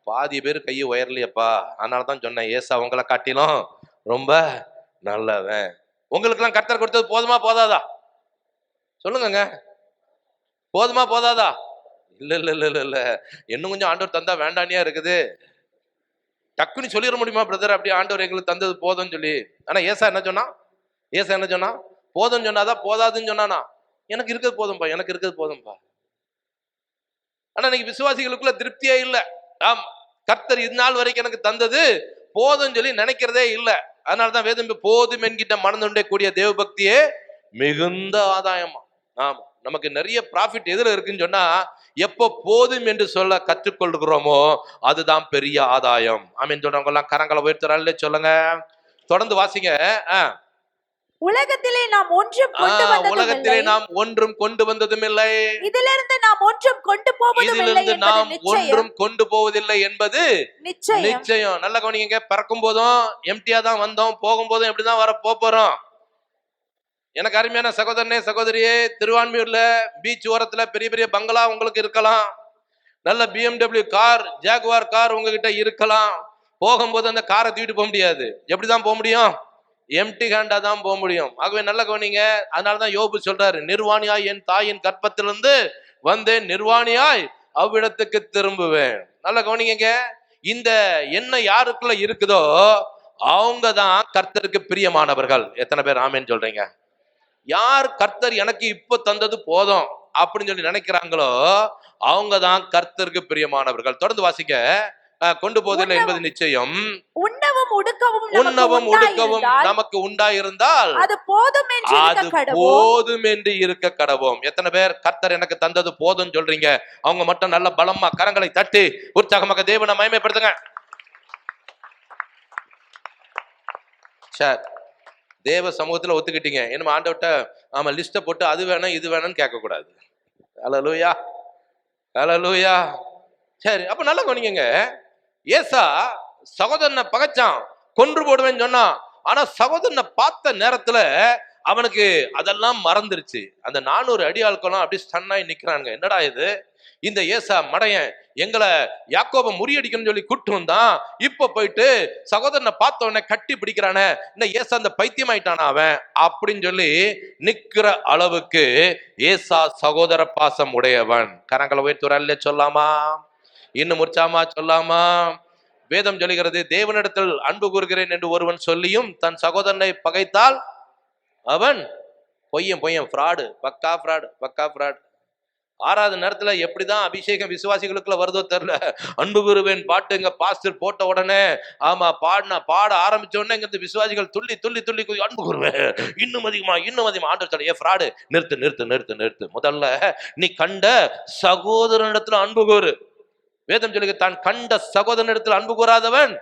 பாதி பேர் கையை உயரலையப்பா. அதனாலதான் சொன்னேன், ஏசா உங்களை காட்டிலும் ரொம்ப நல்லவன். உங்களுக்கு எல்லாம் கர்த்தர் கொடுத்தது போதுமா போதாதா? சொல்லுங்க, போதுமா போதாதா? இல்ல இல்ல இல்ல இல்ல இல்ல, இன்னும் கொஞ்சம் ஆண்டவர் தந்தா வேண்டானியா இருக்குது. டக்குன்னு சொல்லிட முடியுமா பிரதர் அப்படியே ஆண்டவர் எங்களுக்கு தந்தது போதும்னு சொல்லி? ஆனா ஏசா என்ன சொன்னா? ஏசா என்ன சொன்னா? போதும் சொன்னாதான் போதாதுன்னு சொன்னானா? எனக்கு இருக்கிறது போதும்பா, எனக்கு இருக்கிறது போதும்பா. ஆனா இன்னைக்கு விசுவாசிகளுக்குள்ள திருப்தியே இல்லை. ஆம், கர்த்தர் இது நாள் வரைக்கும் எனக்கு தந்தது போதும் சொல்லி நினைக்கிறதே இல்லை. அதனாலதான் வேதம் போதும் என்கிட்ட மனதுண்டே கூடிய தேவபக்தியே மிகுந்த ஆதாயமா. ஆமா, நமக்கு நிறைய ப்ராஃபிட் எதுல இருக்குன்னு சொன்னா, எப்போ போதும் என்று சொல்ல கற்றுக்கொள்கிறோமோ அதுதான் பெரிய ஆதாயம். ஆமீன் சொல்றவங்க எல்லாம் கரங்களை உயர்த்துறாங்களே சொல்லுங்க. தொடர்ந்து வாசிங்க. உலகத்திலே நாம் ஒன்றும் கொண்டு வந்ததும் உலகத்திலே நாம் ஒன்றும் கொண்டு வந்ததும் இல்லை, இதிலிருந்து நாம் ஒன்றும் கொண்டு போவதும் இல்லை, நாம் ஒன்றும் கொண்டு போவதில்லை என்பது நிச்சயம். நல்ல கவனிங்க, பறக்கும் போதும் எம்டியா தான் வந்தோம், போகும்போதும் எப்படிதான் வர போறோம். எனக்கு அருமையான சகோதரனே சகோதரியே, திருவான்மியூர்ல பீச் ஓரத்துல பெரிய பெரிய பங்களா உங்களுக்கு இருக்கலாம், நல்ல BMW கார், ஜாகுவார் கார் உங்ககிட்ட இருக்கலாம். போகும்போது அந்த காரை தூக்கிட்டு போக முடியாது. எப்படிதான் போக முடியும்? எம்டி ஹேண்டா தான் போக முடியும். ஆகவே நல்ல கவனிங்க, அதனாலதான் யோபு சொல்றாரு, நிர்வாணியாய் என் தாயின் கற்பத்திலிருந்து வந்தேன், நிர்வாணியாய் அவ்விடத்துக்கு திரும்புவேன். நல்ல கவனிங்க, இந்த எண்ணம் யாருக்குள்ள இருக்குதோ அவங்க தான் கர்த்தருக்கு பிரியமானவர்கள். எத்தனை பேர் ஆமேன்னு சொல்றீங்க? யார் கர்த்தர் எனக்கு இப்ப தந்தது போதும் அப்படின்னு சொல்லி நினைக்கிறாங்களோ அவங்க தான் கர்த்தருக்கு பிரியமானவர்கள். தொடர்ந்து வாசிக்க. கொண்டு போவதில்லை என்பது நிச்சயம். உண்ணவும் உடுக்கவும் நமக்கு உண்டாயிருந்தால் அது போதும் என்று இருக்க கடவோம். எத்தனை பேர் கர்த்தர் எனக்கு தந்தது போதும் சொல்றீங்க? அவங்க மட்டும் நல்ல பலமா கரங்களை தட்டி உற்சாகமாக தேவனை மகிமைப்படுத்துங்க. சார், தேவ சமூகத்துல ஒத்துக்கிட்டீங்க, என்ன ஆண்டவர்ட்ட ஆமா லிஸ்ட போட்டு அது வேணும் இது வேணும்னு கேட்க கூடாது. ஹல்லேலூயா, ஹல்லேலூயா. சரி, அப்ப நல்லா கவனிங்க, ஏசா சகோதரனை பகைச்சான், கொன்று போடுவேன்னு சொன்னான். ஆனா சகோதரனை பார்த்த நேரத்துல அவனுக்கு அதெல்லாம் மறந்துருச்சு. அந்த 400 அடியாட்களும் அப்படி ஸ்டன்னாய் நிக்கிறாங்க. என்னடா இது, இந்த ஏசா மடையன் எங்களை யாக்கோபை முறியடிக்கணும்னு சொல்லி கூட்டு வந்தான், இப்ப போயிட்டு சகோதரனை பார்த்த உடனே கட்டி பிடிக்கிறானே, இந்த ஏசா அந்த பைத்தியமாயிட்டானா அவன் அப்படின்னு சொல்லி நிக்கிற அளவுக்கு ஏசா சகோதர பாசம் உடையவன். கரங்களை உயர்த்துறாலே சொல்லாமா? இன்னும் முடிச்சாமா சொல்லாமா? வேதம் சொல்லுகிறது, தேவனிடத்தில் அன்பு கூறுகிறேன் என்று ஒருவன் சொல்லியும் தன் சகோதரனை பகைத்தால் அவன் பொய்யன் ஃப்ராடு, பக்கா ஃப்ராடு. 6வது நேரத்துல எப்படிதான் அபிஷேகம் விசுவாசிகளுக்குள்ள வருதோ தெரியல, அன்பு கூறுவேன் பாட்டு இங்க பாஸ்டர் போட்ட உடனே ஆமா பாட ஆரம்பிச்ச உடனே இங்க விசுவாசிகள் துள்ளி துள்ளி துள்ளி அன்பு கூறுவேன் இன்னும் அதிகமா ஆண்டவர் சொல்ல, ஏ ஃப்ராடு, நிறுத்து. முதல்ல நீ கண்ட சகோதரனிடத்துல அன்பு கூறு. வேதம் சொல்லுங்க, தான் கண்ட சகோதரனிடத்தில் அன்பு கூறாதவன்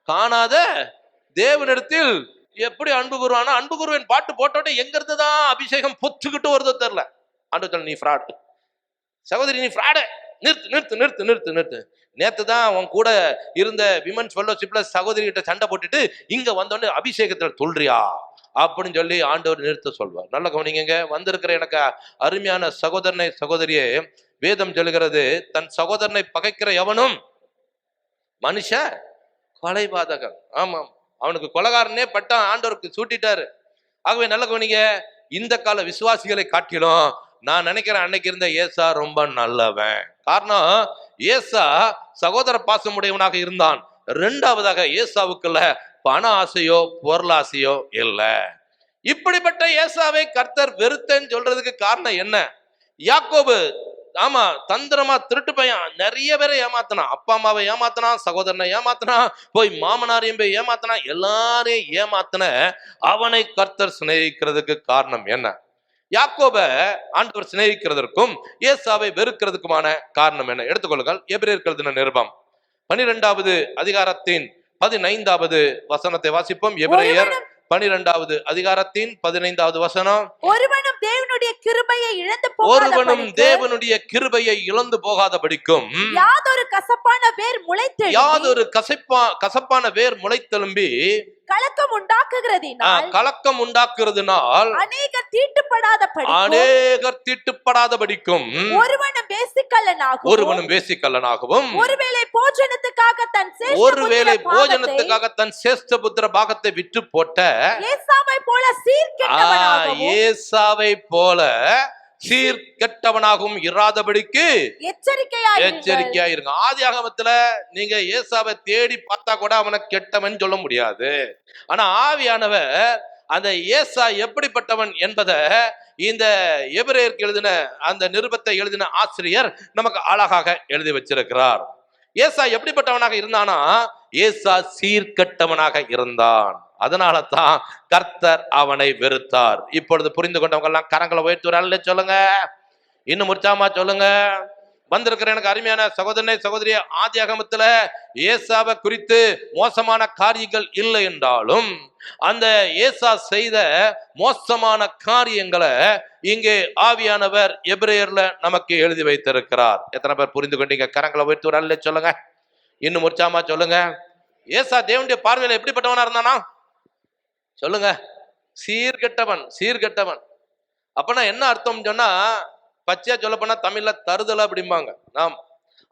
காணாத தேவனிடத்தில் எப்படி அன்பு கூறுவானா? அன்பு கூறுவேன் பாட்டு போட்டோட எங்க இருந்துதான் அபிஷேகம் பொத்துக்கிட்டு வருதோ தெரியல. ஆண்டவர், நீ ஃப்ராடு சகோதரி, நீ ஃப்ராடு, நிறுத்து. நேத்து தான் உன் கூட இருந்த விமன்ஸ் ஃபெல்லோஷிப்ல சகோதரி கிட்ட சண்டை போட்டுட்டு இங்க வந்தோடனே அபிஷேகத்துல சொல்றியா அப்படின்னு சொல்லி ஆண்டவர் நிறுத்த சொல்வார். நல்ல கவனிங்க, வந்திருக்கிற எனக்கு அருமையான சகோதரனை சகோதரியே, வேதம் சொல்லுகிறது, தன் சகோதரனை பகைக்கிற எவனும் மனுஷ கொலைபாதகன். ஆமாம், அவனுக்கு கொலைகாரனே பட்டம் ஆண்டவருக்கு சூட்டிட்டாரு. ஆகவே நல்ல கவனிங்க, இந்த கால விசுவாசிகளை காட்டிலும் நான் நினைக்கிறேன் அன்னைக்கு இருந்த ஏசா ரொம்ப நல்லவன். காரணம், ஏசா சகோதர பாசம் உடையவனாக இருந்தான். 2வதாக ஏசாவுக்குள்ள பண ஆசையோ பொருளாசையோ இல்லை. இப்படிப்பட்ட ஏசாவை கர்த்தர் வெறுத்தேன்னு சொல்றதுக்கு காரணம் என்ன? யாக்கோபு ஆமா, தந்திரமா திருட்டு பையன் நிறைய பேரை ஏமாத்தினான். அப்பா அம்மாவை ஏமாத்தினான், சகோதரனை ஏமாத்தினான், போய் மாமனாரையும் போய் ஏமாத்தினான், எல்லாரையும் ஏமாத்தின அவனை கர்த்தர் சிநேகிக்கிறதுக்கு காரணம் என்ன? யாக்கோப ஆண்டவர் சிநேகிக்கிறதற்கும் ஏசாவை வெறுக்கிறதுக்குமான காரணம் என்ன? எடுத்துக்கொள்ளுங்கள். எபிரேயருக்கு எழுதின நிருபம் 12வது அதிகாரத்தின் 15வது வசனத்தை வாசிப்போம். எபிரேயர் 12வது அதிகாரத்தின் 15வது வசனம். ஒருவனும் தேவனுடைய கிருபையை இழந்து போகாதபடிக்கும் யாதொரு கசப்பான வேர் முளைத்தெழும்பி கலக்கம் உண்டாக்குறதுனால் அநேகர் தீட்டுப்படாதபடிக்கும் ஒருவனும் வேசிக்கல்லனாகவும் ஒருவேளை போஜனத்துக்காக தன் சேஷ்ட புத்திர பாகத்தை விற்று போட்ட ஏசாவை போல சீர்கெட்டவனாகவும் இராதபடிக்கு எச்சரிக்கையா இருங்க. ஆதியாகமத்துல நீங்க ஏசாவை தேடி பார்த்தா கூட அவனை கெட்டவன் சொல்ல முடியாது. ஆனா ஆவியானவர் அந்த ஏசா எப்படிப்பட்டவன் என்பதை இந்த எபிரேயருக்கு எழுதின அந்த நிருபத்தை எழுதின ஆசிரியர் நமக்கு அழகாக எழுதி வச்சிருக்கிறார். ஏசா எப்படிப்பட்டவனாக இருந்தானா? ஏசா சீர்கெட்டவனாக இருந்தான். அதனால தான் கர்த்தர் அவனை வெறுத்தார். இப்பொழுது புரிந்து கொண்டவங்க எல்லாம் கரங்களை உயர்த்துறாங்க சொல்லுங்க, இன்னும் உற்சாகமா சொல்லுங்க. வந்திருக்கிற எனக்கு அருமையான சகோதரனே சகோதரிய, ஆதியாகமத்துல ஏசாவை குறித்து மோசமான காரியங்கள் இல்லை என்றாலும் அந்த ஏசா செய்த மோசமான காரியங்களை இங்கே ஆவியானவர் எபிரேயர்ல நமக்கு எழுதி வைத்திருக்கிறார். எத்தனை பேர் புரிந்து கொண்டீங்க? கரங்களை உயர்த்துறாங்க சொல்லுங்க, இன்னும் உற்சாகமா சொல்லுங்க. ஏசா தேவனுடைய பார்வையில எப்படிப்பட்டவனா இருந்தானா? சொல்லுங்க, சீர்கெட்டவன். அப்பனா என்ன அர்த்தம் சொன்னா, பச்சையா சொல்ல போனா தமிழ்ல தருதல அப்படிம்பாங்க.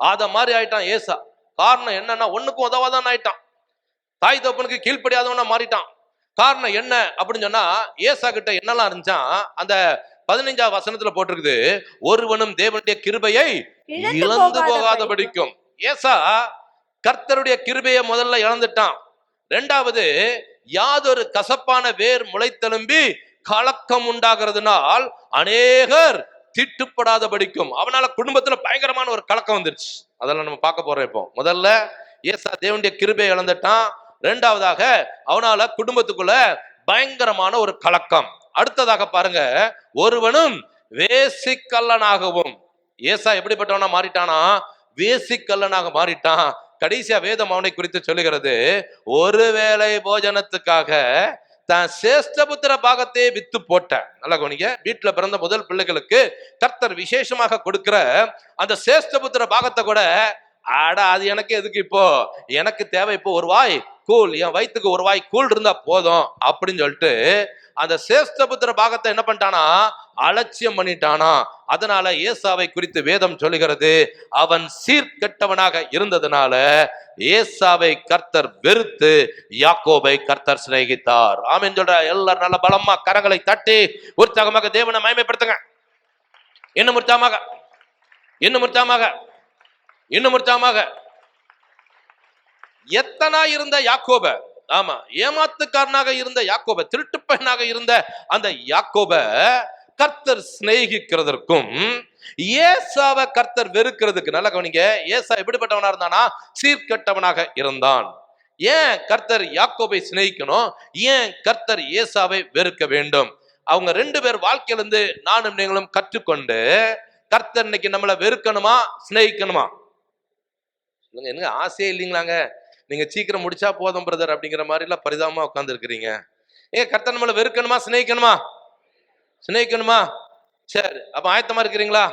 அத மாதிரி ஆயிட்டான் ஏசா. காரணம் என்னன்னா, ஒண்ணுக்கும் உதவாதான் ஆயிட்டான். தாய் தகப்பனுக்கு கீழ்ப்படியாதவனா மாறிட்டான். காரணம் என்ன அப்படின்னு சொன்னா, ஏசா கிட்ட என்னெல்லாம் இருந்துச்சான்? அந்த 15வது வசனத்துல போட்டிருக்குது, ஒருவனும் தேவனுடைய கிருபையை இழந்து போகாதபடிக்கும். ஏசா கர்த்தருடைய கிருபையை முதல்ல இழந்துட்டான். இரண்டாவது, யாதொரு கசப்பான வேர் முளைத்தெழும்பி கலக்கம் உண்டாகிறதுனால் அநேகர் தீட்டுப்படாதபடிக்கும். அவனால குடும்பத்துல பயங்கரமான ஒரு கலக்கம் வந்துருச்சு. அதெல்லாம் நம்ம பார்க்க போறோம். இப்போ முதல்ல ஏசா தேவனுடைய கிருபையை இழந்துட்டான். இரண்டாவதாக அவனால குடும்பத்துக்குள்ள பயங்கரமான ஒரு கலக்கம். அடுத்ததாக பாருங்க, ஒருவனும் வேசிக்கல்லனாகவும். ஏசா எப்படிப்பட்டவனா மாறிட்டானா? வேசிக்கல்லனாக மாறிட்டான். கடைசியா வேதம் அவனை குறித்து சொல்லுகிறது, ஒருவேளை போஜனத்துக்காக தான் சேஷ்டபுத்திர பாகத்தையே வித்து போட்ட. நல்லா கவனிங்க, வீட்டுல பிறந்த முதல் பிள்ளைகளுக்கு கர்த்தர் விசேஷமாக கொடுக்கிற அந்த சேஷ்டபுத்திர பாகத்தை கூட, அது எனக்கு எதுக்கு, இப்போ எனக்கு தேவை இப்போ ஒரு வாய் கூழ், என் வயிற்றுக்கு ஒரு வாய் கூழ் இருந்தா போதும் அப்படின்னு சொல்லிட்டு அந்த சேஷ்டபுத்திர பாகத்தை என்ன பண்ணிட்டானா? அலட்சியம் பண்ணிட்டானா. அதனால ஏசாவை குறித்து வேதம் சொல்லுகிறது, அவன் சீர்கெட்டவனாக இருந்ததுனால ஏசாவை கர்த்தர் வெறுத்து யாக்கோபை கர்த்தர் சிநேகித்தார். ஆமென் சொல்ற எல்லாரும் நல்ல பலமா கரங்களை தட்டி உற்சாகமாக தேவனை மகிமைப்படுத்துங்க. இன்னும் உற்சாகமாக எத்தனா இருந்த யாக்கோப, ஆமா, ஏமாத்துக்காரனாக இருந்த யாக்கோப, திருட்டு பையனாக இருந்த அந்த யாக்கோப கர்த்தர் சிநேகிக்கிறதற்கும் ஏசாவை கர்த்தர் வெறுக்கிறதுக்கு. நல்லா கவனிங்க, ஏசா எப்படிப்பட்டவனா இருந்தானா? சீர்கெட்டவனாக இருந்தான். ஏன் கர்த்தர் யாக்கோபை சிநேகிக்கணும்? ஏன் கர்த்தர் ஏசாவை வெறுக்க வேண்டும்? அவங்க ரெண்டு பேர் வாழ்க்கையிலிருந்து நானும் நீங்களும் கற்றுக்கொண்டு கர்த்தர் இன்னைக்கு நம்மளை வெறுக்கணுமா சிநேகிக்கணுமா? என்ன ஆசையே இல்லைங்களாங்க, நீங்க சீக்கிரம் முடிச்சா போதும் பிரதர் அப்படிங்கிற மாதிரி எல்லாம் பரிதாபமா உட்கார்ந்து இருக்கிறீங்க. கர்த்தர் நம்மளை வெறுக்கணுமா சிநேகிக்கணுமா? சரி, அப்ப ஆயத்தமா இருக்கிறீங்களா?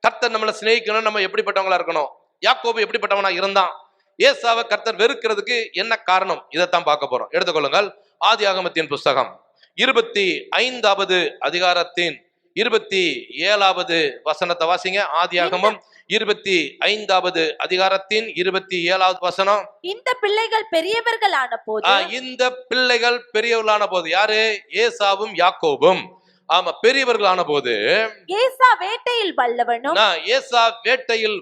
கர்த்தர் நம்மளை சிநேகிக்கணும். நம்ம எப்படிப்பட்டவங்களா இருக்கணும்? யாக்கோபு எப்படிப்பட்டவனா இருந்தான்? ஏசாவை கர்த்தர் வெறுக்கிறதுக்கு என்ன காரணம்? இதைத்தான் பார்க்க போறோம். எடுத்துக்கொள்ளுங்கள், ஆதியாகமத்தின் புஸ்தகம் 25வது அதிகாரத்தின் 27வது வசனத்தை வாசிங்க. ஆதியாகமம் 25வது அதிகாரத்தின் 27வது வசனம். இந்த பிள்ளைகள் பெரியவர்களான போது, யாரு? ஏசாவும் யாக்கோபும். ஆமா, பெரியவர்களான போது ஏசா வேட்டையில்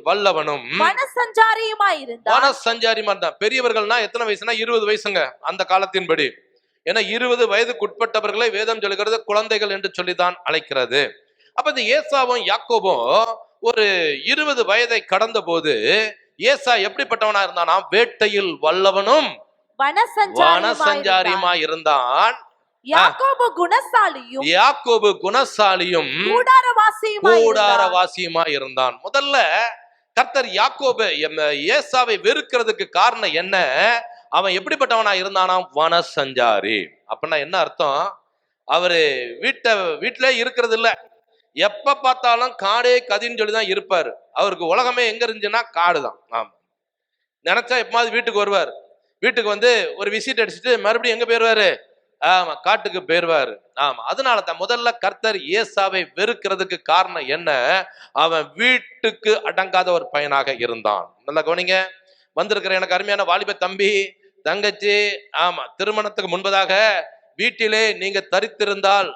வல்லவனும் வனசஞ்சாரியுமா இருந்தான். பெரியவர்கள்னா எத்தனை வயசுனா 20 வயசுங்க அந்த காலத்தின்படி. ஏன்னா 20 வயதுக்குட்பட்டவர்களை வேதம் சொல்லுகிறது குழந்தைகள் என்று சொல்லிதான் அழைக்கிறது. அப்ப இந்த ஏசாவும் யாக்கோபும் ஒரு 20 வயதை கடந்த போது ஏசா எப்படிப்பட்டவனா இருந்தானா? வேட்டையில் வல்லவனும் வனசஞ்சாரியுமா இருந்தான். யாக்கோபு குணசாலியும் கூடாரவாசியுமா இருந்தான். முதல்ல கர்த்தர் யாக்கோபு ஏசாவை வெறுக்கிறதுக்கு காரணம் என்ன? அவன் எப்படிப்பட்டவனா இருந்தானாம்? வனசஞ்சாரி. அப்படின்னா என்ன அர்த்தம்? அவரு வீட்டுல இருக்கிறது இல்ல, எப்ப பார்த்தாலும் காடே கதின்னு சொல்லிதான் இருப்பாரு. அவருக்கு உலகமே எங்க இருந்துச்சுன்னா காடு தான். ஆமா, நினைச்சா எப்பமாவது வீட்டுக்கு வருவார். வீட்டுக்கு வந்து ஒரு விசிட் அடிச்சுட்டு மறுபடியும் எங்க போயிருவாரு? ஆமா, காட்டுக்கு போயிருவாரு. ஆமா, அதனால தான் முதல்ல கர்த்தர் ஏசாவை வெறுக்கிறதுக்கு காரணம் என்ன? அவன் வீட்டுக்கு அடங்காத ஒரு பையனாக இருந்தான். நல்லா கவனிங்க. வந்திருக்கிற எனக்கு அருமையான வாலிப தம்பி தங்கச்சி, ஆமா, திருமணத்துக்கு முன்பதாக வீட்டிலே நீங்க தரித்திருந்தால்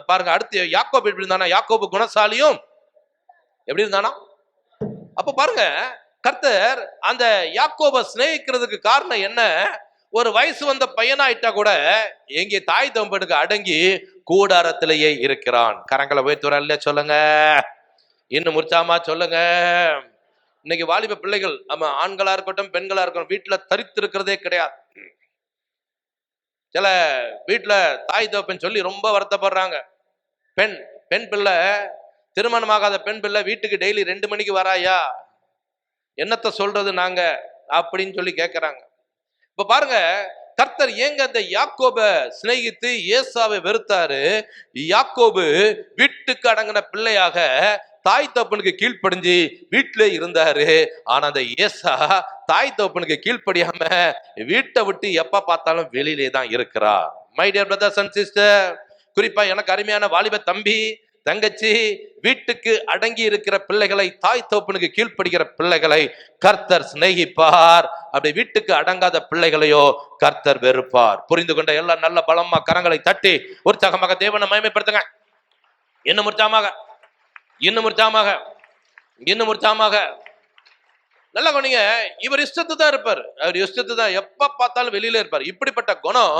பாருங்க, அடுத்து யாக்கோபு எப்படி இருந்தானா? யாக்கோபு குணசாலியும் எப்படி இருந்தானா? அப்ப பாருங்க, கர்த்தர் அந்த யாக்கோபை சிநேகிக்கிறதுக்கு காரணம் என்ன? ஒரு வயசு வந்த பையனாயிட்டா கூட எங்கே தாய் தம்பனுக்கு அடங்கி கூடாரத்திலேயே இருக்கிறான். கரங்களை உயர்த்துறான்ல, சொல்லுங்க, இன்னும் உற்சாகமா சொல்லுங்க. இன்னைக்கு வாலிப பிள்ளைகள், ஆமா, ஆண்களா இருக்கட்டும் பெண்களா இருக்கட்டும், வீட்டுல தரித்து இருக்கிறதே கிடையாது. சில வீட்டுல தாய் தகப்பன் சொல்லி ரொம்ப வருத்தப்படுறாங்க. பெண் பிள்ளை, திருமணமாகாத பெண் பிள்ளை வீட்டுக்கு டெய்லி 2 மணிக்கு வராயா, என்னத்த சொல்றது நாங்க அப்படின்னு சொல்லி கேட்கிறாங்க. இப்ப பாருங்க, கர்த்தர் ஏங்க அந்த யாக்கோபை சிநேகித்து ஏசாவை வெறுத்தாரு? யாக்கோபு வீட்டுக்கு அடங்கின பிள்ளையாக தாய் தகப்பனுக்கு கீழ்ப்படிஞ்சு வீட்டிலே இருந்தாரு. ஆனா அந்த ஏசா தாய் தகப்பனுக்கு கீழ்ப்படியாம வீட்டை விட்டு எப்ப பார்த்தாலும் வெளியிலே தான் இருக்கிறார். My dear brothers and sister, குறிப்பா எனக்கு அருமையான வாலிப தம்பி தங்கச்சி, வீட்டுக்கு அடங்கி இருக்கிற பிள்ளைகளை, தாய் தகப்பனுக்கு கீழ்ப்படுகிற பிள்ளைகளை கர்த்தர் சிநேகிப்பார். அப்படி வீட்டுக்கு அடங்காத பிள்ளைகளையோ கர்த்தர் வெறுப்பார். புரிந்து கொண்ட எல்லாம் நல்ல பலமா கரங்களை தட்டி உற்சாகமாக தேவனை மகிமைப்படுத்துங்க. இன்னும் உற்சாகமாக, இன்னும் உற்சாகமாக, இன்னும் உற்சாகமாக. நல்லா கவனிங்க. இவர் இஷ்டத்து தான் இருப்பார். அவர் இஷ்டத்து தான், எப்ப பார்த்தாலும் வெளியில இருப்பார். இப்படிப்பட்ட குணம்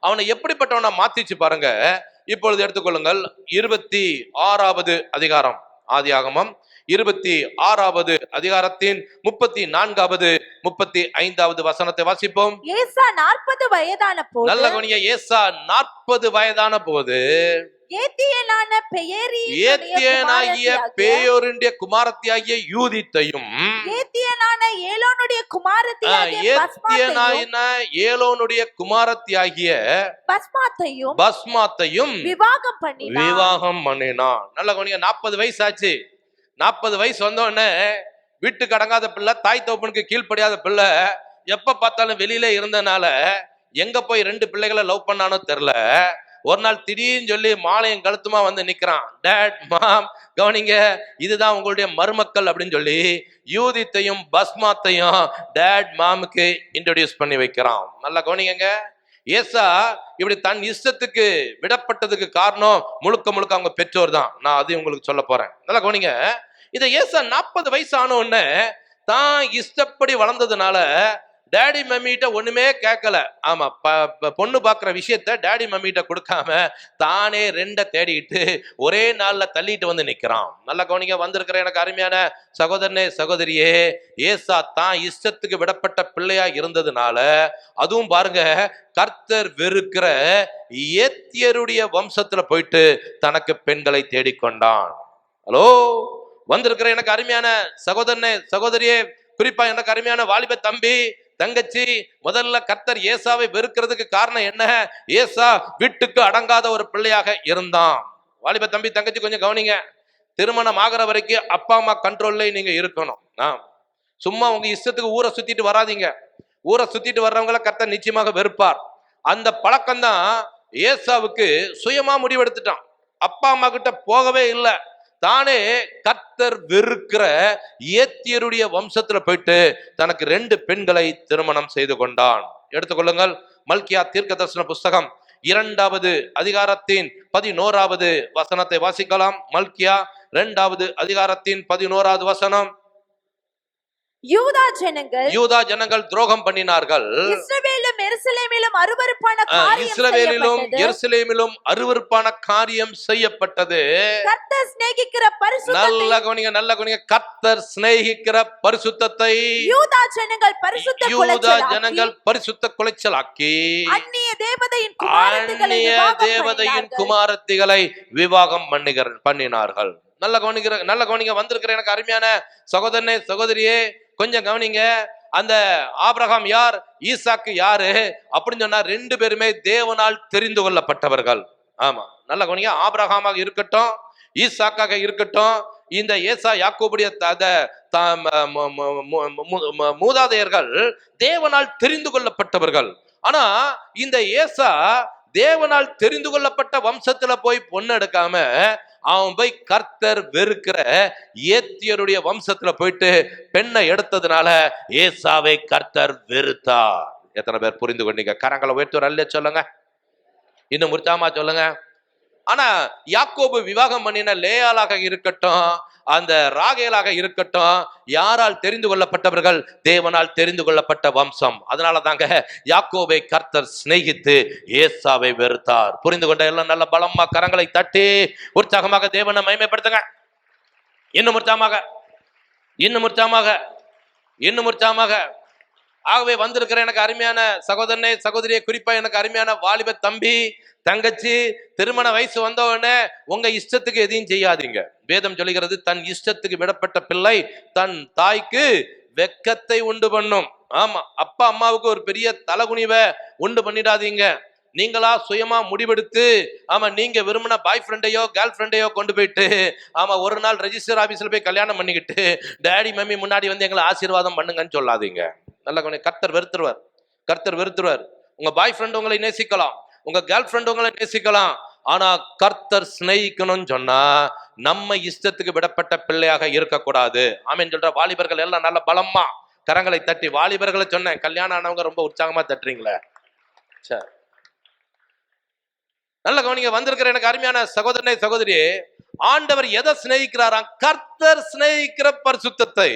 அவனை எப்படிப்பட்டவனா மாத்திச்சு பாருங்க. இப்பொழுது எடுத்துக்கொள்ளுங்கள் 26வது அதிகாரம், ஆதியாகமம் 26வது அதிகாரத்தின் 34வது 35வது வசனத்தை வாசிப்போம். ஏசா 40 வயதான போது, நல்ல கவனிங்க, ஏசா 40 வயதான போது ஏத்தியனாகிய பேயோருடைய குமாரத்தியாகிய யூதித்தையும், ஏலோனுடைய குமாரத்தியாகிய பஸ்மாத்தையும் விவாகம் பண்ணினான். நல்ல கவனிங்க, 40 வயசு ஆச்சு. 40 வயசு வந்தோடனே வீட்டுக்கு அடங்காத பிள்ளை, தாய் தகப்பனுக்கு கீழ்ப்படியாத பிள்ளை, எப்ப பார்த்தாலும் வெளியில இருந்தனால எங்க போய் 2 பிள்ளைகளை லவ் பண்ணானோ தெரியல. ஒரு நாள் திடீர்னு சொல்லி மாலையும் கழுத்துமா வந்து நிக்கிறான். டேட், மாம், கவனிங்க, இதுதான் உங்களுடைய மருமக்கள் அப்படின்னு சொல்லி யூதித்தையும் பஸ்மாத்தையும் டேட் மாமுக்கு இன்ட்ரோடியூஸ் பண்ணி வைக்கிறான். நல்லா கவனிங்க. ஏசா இப்படி தன் இஷ்டத்துக்கு விடப்பட்டதுக்கு காரணம் முழுக்க முழுக்க அவங்க பெற்றோர் தான். நான் அது உங்களுக்கு சொல்ல போறேன். நல்லா கவனிங்க. இதை ஏசா 40 வயசு ஆன உடனே தான் இஷ்டப்படி வளர்ந்ததுனால டேடி மம்மிட்ட ஒண்ணுமே கேட்கல. ஆமா, பொண்ணு பாக்குற விஷயத்த டேடி மம்மிட்ட கொடுக்காம தானே 2 தேடிட்டு ஒரே நாள்ல தள்ளிட்டு வந்து நிக்கிறான். நல்லா கவனிங்க. வந்திருக்கிற எனக்கு அருமையான சகோதரனே சகோதரியே, ஏசா தான் இஷ்டத்துக்கு விடப்பட்ட பிள்ளையா இருந்ததுனால, அதுவும் பாருங்க, கர்த்தர் வெறுக்கிற ஏத்தியருடைய வம்சத்துல போயிட்டு தனக்கு பெண்களை தேடிக்கொண்டான். ஹலோ, வந்திருக்கிற எனக்கு அருமையான சகோதரனே சகோதரியே, குறிப்பா எனக்கு அருமையான வாலிப தம்பி தங்கச்சி, முதல்ல கர்த்தர் ஏசாவை வெறுக்கிறதுக்கு காரணம் என்ன? ஏசா வீட்டுக்கு அடங்காத ஒரு பிள்ளையாக இருந்தான். வாலிப தம்பி தங்கச்சி கொஞ்சம் கவனிங்க. திருமணம் ஆகிற வரைக்கும் அப்பா அம்மா கண்ட்ரோல்ல நீங்க இருக்கணும். சும்மா உங்க இஷ்டத்துக்கு ஊரை சுத்திட்டு வராதீங்க. ஊரை சுத்திட்டு வர்றவங்களை கர்த்தர் நிச்சயமாக வெறுப்பார். அந்த பழக்கம் தான் ஏசாவுக்கு. சுயமா முடிவெடுத்துட்டான், அப்பா அம்மா கிட்ட போகவே இல்லை. தானே கர்த்தர் வெறுக்கிற ஏத்தியருடைய வம்சத்துல போயிட்டு தனக்கு 2 பெண்களை திருமணம் செய்து கொண்டான். எடுத்துக்கொள்ளுங்கள், மல்கியா தீர்க்கதரிசன புஸ்தகம் 2வது அதிகாரத்தின் 11வது வசனத்தை வாசிக்கலாம். மல்கியா 2வது அதிகாரத்தின் 11வது வசனம். யூதா ஜனங்கள் துரோகம் பண்ணினார்கள். இஸ்ரவேலிலும் எருசலேமிலும் அருவருப்பான காரியம் செய்யப்பட்டது. நல்ல கவனிங்க. கர்த்தர் சிநேகிக்கிற பரிசுத்தத்தை யூதா ஜனங்கள் பரிசுத்த குலைச்சலாக்கி அந்நிய தேவதையின் குமாரத்திகளை விவாகம் பண்ணினார்கள். நல்ல கவனிங்க. வந்திருக்கிற எனக்கு அருமையான சகோதரனே, சகோதரியே, கொஞ்சம் கவனிங்க. அந்த ஆபிரகாம் யார், ஈசாக்கு யாரு அப்படின்னு சொன்னா ரெண்டு பேருமே தேவனால் தெரிந்து கொள்ளப்பட்டவர்கள். ஆமா, நல்ல கவனிங்க. ஆபிரகாமாக இருக்கட்டும், ஈசாக்காக இருக்கட்டும், இந்த ஏசா யாக்கோபுடைய மூதாதையர்கள் தேவனால் தெரிந்து கொள்ளப்பட்டவர்கள். ஆனா இந்த ஏசா தேவனால் தெரிந்து கொள்ளப்பட்ட வம்சத்துல போய் பொண்ணு எடுக்காம அவன் போய் கர்த்தர் வெறுக்கிற ஏத்தியருடைய வம்சத்துல போயிட்டு பெண்ணை எடுத்ததுனால ஏசாவை கர்த்தர் வெறுத்தார். எத்தனை பேர் புரிந்து கொண்டீங்க? கரங்களை உயர்த்தி அல்ல சொல்லுங்க, இன்னும் உற்சாகமா சொல்லுங்க. ஆனா யாக்கோபு விவாகம் பண்ணின லேயாளாக இருக்கட்டும், அந்த ராகேலாக இருக்கட்டும், யாரால் தெரிந்து கொள்ளப்பட்டவர்கள்? தேவனால் தெரிந்து கொள்ளப்பட்ட வம்சம். அதனால தாங்க யாக்கோபை கர்த்தர் சிநேகித்து ஏசாவை வெறுத்தார். புரிந்து கொண்ட எல்லாம் நல்ல பலமா கரங்களை தட்டி உற்சாகமாக தேவனை மகிமைப்படுத்துங்க. இன்னும் உற்சாகமாக. ஆகவே வந்திருக்கிற எனக்கு அருமையான சகோதரனே, சகோதரியை, குறிப்பா எனக்கு அருமையான வாலிப தம்பி, தங்கச்சி, திருமண வயசு வந்தவனே உங்க இஷ்டத்துக்கு எதையும் செய்யாதீங்க. வேதம் சொல்லுகிறது, தன் இஷ்டத்துக்கு விடப்பட்ட பிள்ளை தன் தாய்க்கு வெக்கத்தை உண்டு பண்ணும். ஆமா, அப்பா அம்மாவுக்கு ஒரு பெரிய தலகுனிவை உண்டு பண்ணிடாதீங்க. நீங்களா சுயமா முடிவெடுத்து, ஆமா, நீங்க விரும்பின பாய் ஃப்ரெண்டையோ கேர்ள் ஃப்ரெண்டையோ கொண்டு போயிட்டு, ஆமா, ஒரு நாள் ரெஜிஸ்டர் ஆபீஸ்ல போய் கல்யாணம் பண்ணிக்கிட்டு டேடி மம்மி முன்னாடி வந்து எங்களை ஆசீர்வாதம் பண்ணுங்கன்னு சொல்லாதீங்க. நல்ல கர்த்தர் வெறுத்துருவார். உங்க பாய் ஃப்ரெண்ட் உங்களை நேசிக்கலாம், உங்க கேர்ள் ஃப்ரெண்ட் உங்களை நேசிக்கலாம். ஆனா கர்த்தர் சிநேகிக்கணும்னு சொன்னா நம்ம இஷ்டத்துக்கு விடப்பட்ட பிள்ளையாக இருக்கக்கூடாது. ஆமென் சொல்ற வாலிபர்கள் எல்லாம் நல்ல பலமா கரங்களை தட்டி, வாலிபர்களை சொன்னேன், கல்யாணம் ஆனவங்க ரொம்ப உற்சாகமா தட்டுறீங்களே. சரி, நல்ல கவனிங்க. வந்திருக்கிற எனக்கு அருமையான சகோதரனே, சகோதரியே, ஆண்டவர் எதை சிநேகிக்கிறாராம்? கர்த்தர் சிநேகிக்கிற பரிசுத்தத்தை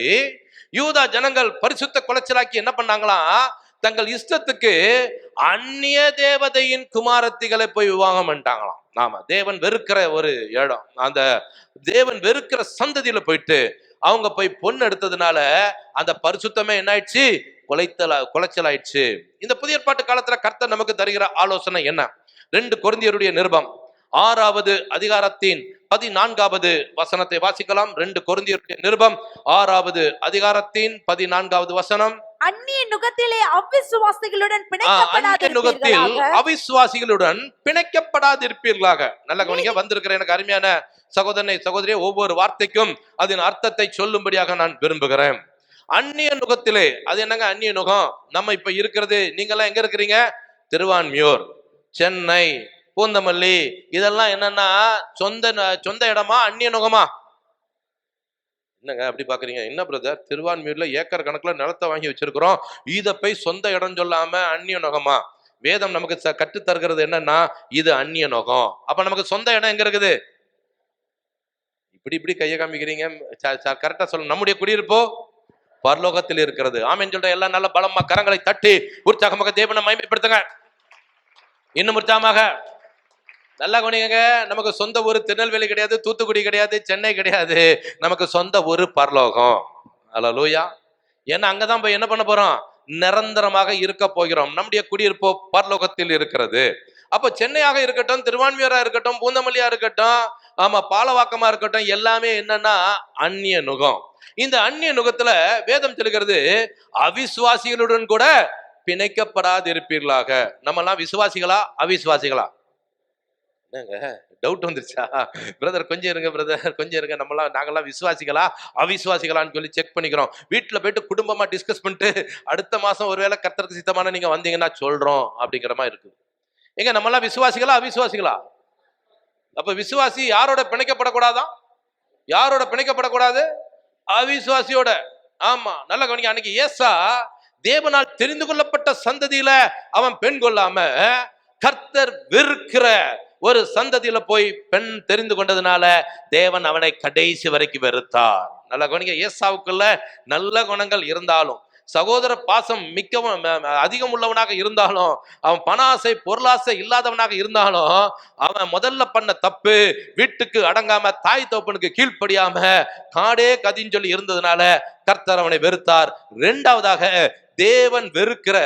யூதா ஜனங்கள் பரிசுத்த குலைச்சலாக்கி என்ன பண்ணாங்களாம்? தங்கள் இஷ்டத்துக்கு அந்நிய தேவதையின் குமாரத்திகளை போய் விவாகம் பண்ணிட்டாங்களாம். ஆமா, தேவன் வெறுக்கிற ஒரு இடம், அந்த தேவன் வெறுக்கிற சந்ததியில போயிட்டு அவங்க போய் பொண்ணு எடுத்ததுனால அந்த பரிசுத்தமே என்ன ஆயிடுச்சு? குலைச்சல் ஆயிடுச்சு. இந்த புதிய ஏற்பாட்டு காலத்துல கர்த்தர் நமக்கு தருகிற ஆலோசனை என்ன? 2 கொரிந்தியருடைய நிருபம் 6வது அதிகாரத்தின் 14வது வசனத்தை வாசிக்கலாம். 2 கொரிந்தியருடைய நிருபம் 6வது அதிகாரத்தின் 14வது வசனம். அந்நிய நுகத்திலே அவிசுவாசிகளுடன் பிணைக்கப்படாதிருப்பீர்களாக. நல்ல கவனிங்க. வந்திருக்கிற எனக்கு அருமையான சகோதரனை, சகோதரியே, ஒவ்வொரு வார்த்தைக்கும் அதன் அர்த்தத்தை சொல்லும்படியாக நான் விரும்புகிறேன். அந்நிய நுகத்திலே, அது என்னங்க அந்நிய நுகம்? நம்ம இப்ப இருக்கிறது, நீங்கெல்லாம் எங்க இருக்கிறீங்க? திருவான்மியூர், சென்னை, பூந்தமல்லி, இதெல்லாம் என்னன்னா சொந்த இடமா அந்நிய நுகமா? என்னங்க அப்படி பாக்குறீங்க? என்ன பிரதர், திருவான்மியூர்ல ஏக்கர் கணக்குல நிலத்தை வாங்கி வச்சிருக்கிறோம், இதை போய் சொந்த இடம் சொல்லாம அந்நிய நுகமா? வேதம் நமக்கு கற்று தருகிறது என்னன்னா, இது அந்நிய நுகம். அப்ப நமக்கு சொந்த இடம் எங்க இருக்குது? இப்படி கையை காமிக்கிறீங்க, கரெக்டா சொல்லணும். நம்முடைய குடியிருப்போ பரலோகத்தில் இருக்கிறது. ஆமென் சொல்ற எல்லாம் நல்ல பலமா கரங்களை தட்டி உற்சாகமாக தேவனை மகிமைப்படுத்துங்க. இன்னும் உற்சாகமாக. நல்லா கவனிங்க. நமக்கு சொந்த ஊர் திருநெல்வேலி கிடையாது, தூத்துக்குடி கிடையாது, சென்னை கிடையாது. நமக்கு சொந்த ஊர் பரலோகம். அல்லேலூயா. ஏன்னா அங்கதான் போய் என்ன பண்ண போறோம்? நிரந்தரமாக இருக்க போகிறோம். நம்முடைய குடியிருப்போ பரலோகத்தில் இருக்கிறது. அப்ப சென்னையாக இருக்கட்டும், திருவான்மியூரா இருக்கட்டும், பூந்தமல்லியா இருக்கட்டும், ஆமா, பாலவாக்கமா இருக்கட்டும், எல்லாமே என்னன்னா அந்நிய நுகம். இந்த அந்நிய நுகத்துல வேதம் சொல்லுகிறது, அவிசுவாசிகளுடன் கூட பிணைக்கப்படாதிருப்பீர்களாக. நம்ம எல்லாம் விசுவாசிகளா அவிசுவாசிகளா? என்னங்க டவுட் வந்துருச்சா? பிரதர் கொஞ்சம் இருங்க, பிரதர் கொஞ்சம் இருங்க. நாங்கெல்லாம் விசுவாசிகளா அவிசுவாசிகளான்னு சொல்லி செக் பண்ணிக்கிறோம். வீட்டுல போயிட்டு குடும்பமா டிஸ்கஸ் பண்ணிட்டு அடுத்த மாசம் ஒருவேளை கர்த்தருக்கு சித்தமான நீங்க வந்தீங்கன்னா சொல்றோம் அப்படிங்கிற மாதிரி இருக்குது. எங்க நம்மெல்லாம் விசுவாசிகளா அவிசுவாசிகளா? அப்ப விசுவாசி யாரோட பிணைக்கப்படக்கூடாதான்? யாரோட பிணைக்கப்படக்கூடாது? அவிசுவாசியோட. ஆமா, நல்ல கவனிங்க. அன்னைக்கு ஏசா தேவனால் தெரிந்து கொள்ளப்பட்ட சந்ததியில அவன் பெண் கொள்ளாம கர்த்தர் வெறுக்கிற ஒரு சந்ததியில போய் பெண் தெரிந்து கொண்டதுனால தேவன் அவனை கடைசி வரைக்கும் வெறுத்தார். நல்ல கவனிங்க, ஏசாவுக்குள்ள நல்ல குணங்கள் இருந்தாலும், சகோதர பாசம் மிக்கவும் அதிகம் உள்ளவனாக இருந்தாலும், அவன் பண ஆசை பொருளாசை இல்லாதவனாக இருந்தாலும், அவன் முதல்ல பண்ண தப்பு வீட்டுக்கு அடங்காம தாய் தோப்பனுக்கு கீழ்ப்படியாம காடே கதின்னு சொல்லி இருந்ததுனால கர்த்தர் அவனை வெறுத்தார். இரண்டாவதாக, தேவன் வெறுக்கிற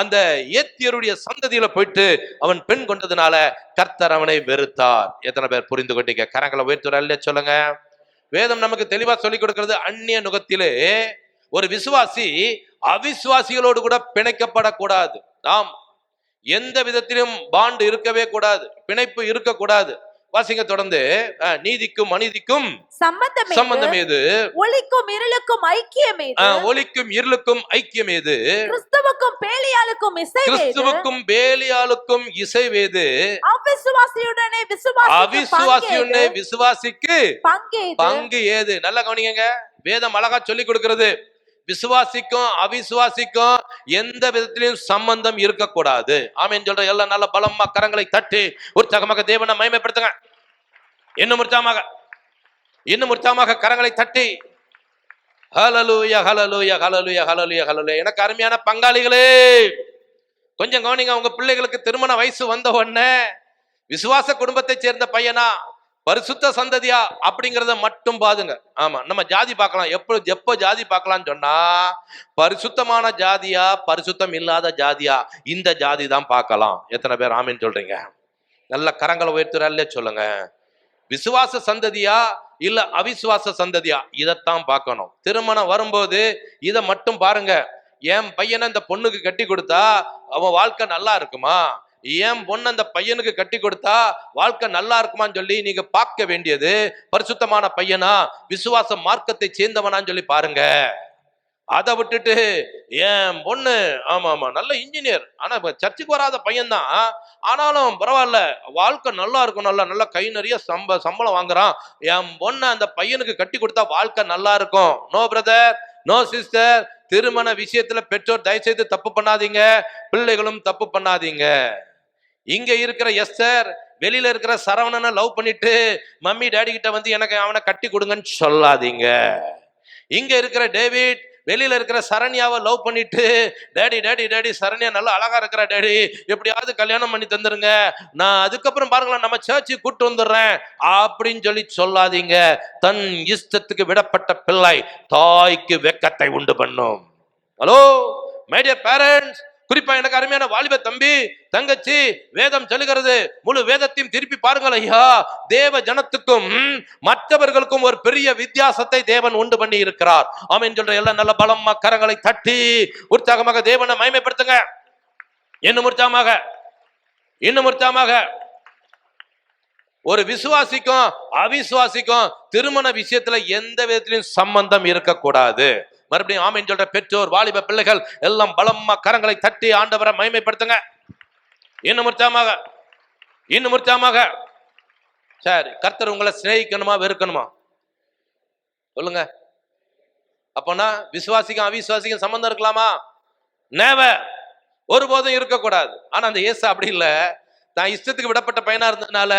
அந்த ஏத்தியருடைய சந்ததியில போயிட்டு அவன் பெண் கொண்டதுனால கர்த்தர் அவனை வெறுத்தார். எத்தனை பேர் புரிந்து கொண்டீங்க? கரங்களை உயர்த்துற சொல்லுங்க. வேதம் நமக்கு தெளிவா சொல்லிக் கொடுக்கிறது, அந்நிய நுகத்திலே ஒரு விசுவாசி அவிசுவாசிகளோடு கூட பிணைக்கப்படக்கூடாது. நாம் எந்த விதத்திலும் பாண்டு இருக்கவே கூடாது, பிணைப்பு இருக்கக்கூடாது. வாசிங்க தொடர்ந்து. நீதிக்கும் அநீதிக்கும் சம்பந்தம் ஏது? ஒளிக்கும் இருளுக்கும் ஐக்கியம் ஏது? ஒளிக்கும் இருளுக்கும் ஐக்கியம் ஏது? கிறிஸ்துவுக்கும் பேலியாளுக்கும் இசை ஏது? கிறிஸ்துவுக்கும் பேலியாளுக்கும் இசைவேது? அவிசுவாசியுடனே விசுவாசிக்கு பங்கு ஏது? நல்லா கவனிங்க, வேதம் அழகா சொல்லி கொடுக்கிறது. விசுவாசிக்கும் அவிசுவாசிக்கும் எந்த விதத்திலும் சம்பந்தம் இருக்கக்கூடாது. ஆமென் சொல்ற எல்லாம் நல்ல பலமா கரங்களை தட்டி உற்சாகமாக தேவனை மகிமைப்படுத்துங்க. இன்னும் உற்சாகமாக கரங்களை தட்டி ஹல்லேலூயா ஹல்லேலூயா ஹல்லேலூயா ஹல்லேலூயா ஹல்லேலூயா. எனக்கு அருமையான பங்காளிகளே, கொஞ்சம் கவனிங்க. உங்க பிள்ளைகளுக்கு திருமண வயசு வந்த உடனே விசுவாச குடும்பத்தை சேர்ந்த பையனா, பரிசுத்த சந்ததியா அப்படிங்கறத மட்டும் பாதுங்க. ஆமா, நம்ம ஜாதி பார்க்கலாம். எப்போ ஜாதி பார்க்கலாம்னு சொன்னா, பரிசுத்தமான ஜாதியா பரிசுத்தம் இல்லாத ஜாதியா, இந்த ஜாதி தான் பார்க்கலாம். எத்தனை பேர் ஆமீன் சொல்றீங்க? நல்ல கரங்களை உயர்த்துறாலே சொல்லுங்க. விசுவாச சந்ததியா இல்ல அவிசுவாச சந்ததியா, இதைத்தான் பார்க்கணும். திருமணம் வரும்போது இதை மட்டும் பாருங்க. என் பையனை இந்த பொண்ணுக்கு கட்டி கொடுத்தா அவன் வாழ்க்கை நல்லா இருக்குமா, ஏன் பொண்ணு அந்த பையனுக்கு கட்டி கொடுத்தா வாழ்க்கை நல்லா இருக்குமான்னு சொல்லி நீங்க பார்க்க வேண்டியது பரிசுத்தமான பையனா விசுவாச மார்க்கத்தை சேர்ந்தவனான்னு சொல்லி பாருங்க. அதை விட்டுட்டு என் பொண்ணு ஆமா நல்ல இன்ஜினியர், ஆனா சர்ச்சுக்கு வராத பையன்தான், ஆனாலும் பரவாயில்ல வாழ்க்கை நல்லா இருக்கும், நல்லா கை நிறைய சம்பளம் வாங்குறான், என் பொண்ணு அந்த பையனுக்கு கட்டி கொடுத்தா வாழ்க்கை நல்லா இருக்கும். No brother, no sister. திருமண விஷயத்துல பெற்றோர் தயவுசெய்து தப்பு பண்ணாதீங்க, பிள்ளைகளும் தப்பு பண்ணாதீங்க. இங்க இருக்கிற எஸ்தர் வெளியில இருக்கிற சரவணனை லவ் பண்ணிட்டு மம்மி டாடி கிட்ட வந்து எனக்கு அவனை கட்டி கொடுங்கன்னு சொல்லாதீங்க. இங்க இருக்கிற டேவிட் வெளியில இருக்கிற சரண்யாவை லவ் பண்ணிட்டு டேடி டேடி டேடி சரண்யா நல்லா அழகா இருக்கிற டேடி எப்படியாவது கல்யாணம் பண்ணி தந்துருங்க, நான் அதுக்கப்புறம் பாருங்களேன் நம்ம சர்ச்சுக்கு கூட்டு வந்துடுறேன் அப்படின்னு சொல்லி சொல்லாதீங்க. தன் இஷ்டத்துக்கு விடப்பட்ட பிள்ளை தாய்க்கு வெக்கத்தை உண்டு பண்ணும். ஹலோ மை டியர் பேரண்ட்ஸ், குறிப்பா எனக்கு அருமையான வாலிப தம்பி தங்கச்சி, வேதம் சொல்லுகிறது, முழு வேதத்தையும் திருப்பி பாருங்கள் ஐயா. தேவ ஜனத்துக்கும் மற்றவர்களுக்கும் ஒரு பெரிய வித்தியாசத்தை தேவன் உண்டு பண்ணி இருக்கிறார். ஆமென் சொல்ற எல்லாம் நல்ல பலமா கரங்களை தட்டி உற்சாகமாக தேவனை மகிமைப்படுத்துங்க. இன்னும் உற்சாகமாக ஒரு விசுவாசிக்கும் அவிசுவாசிக்கும் திருமண விஷயத்துல எந்த விதத்திலும் சம்பந்தம் இருக்கக்கூடாது. மறுபடியும் ஆமென் சொல்ற பெற்றோர் வாலிப பிள்ளைகள் எல்லாம் பலமா கரங்களை தட்டி ஆண்டவரை மகிமைப்படுத்துங்க. இன்னும் உற்சாகமாக சரி, கர்த்தர் உங்களை சிநேகிக்கணுமா வெறுக்கணுமா சொல்லுங்க. அப்போனா விசுவாசிக்கும் அவிசுவாசிக்கும் சம்பந்தம் இருக்கலாமா? நேவர், ஒருபோதும் இருக்கக்கூடாது. ஆனா அந்த இயேசு அப்படி இல்லை. தான் இஷ்டத்துக்கு விடப்பட்ட பையனா இருந்ததுனால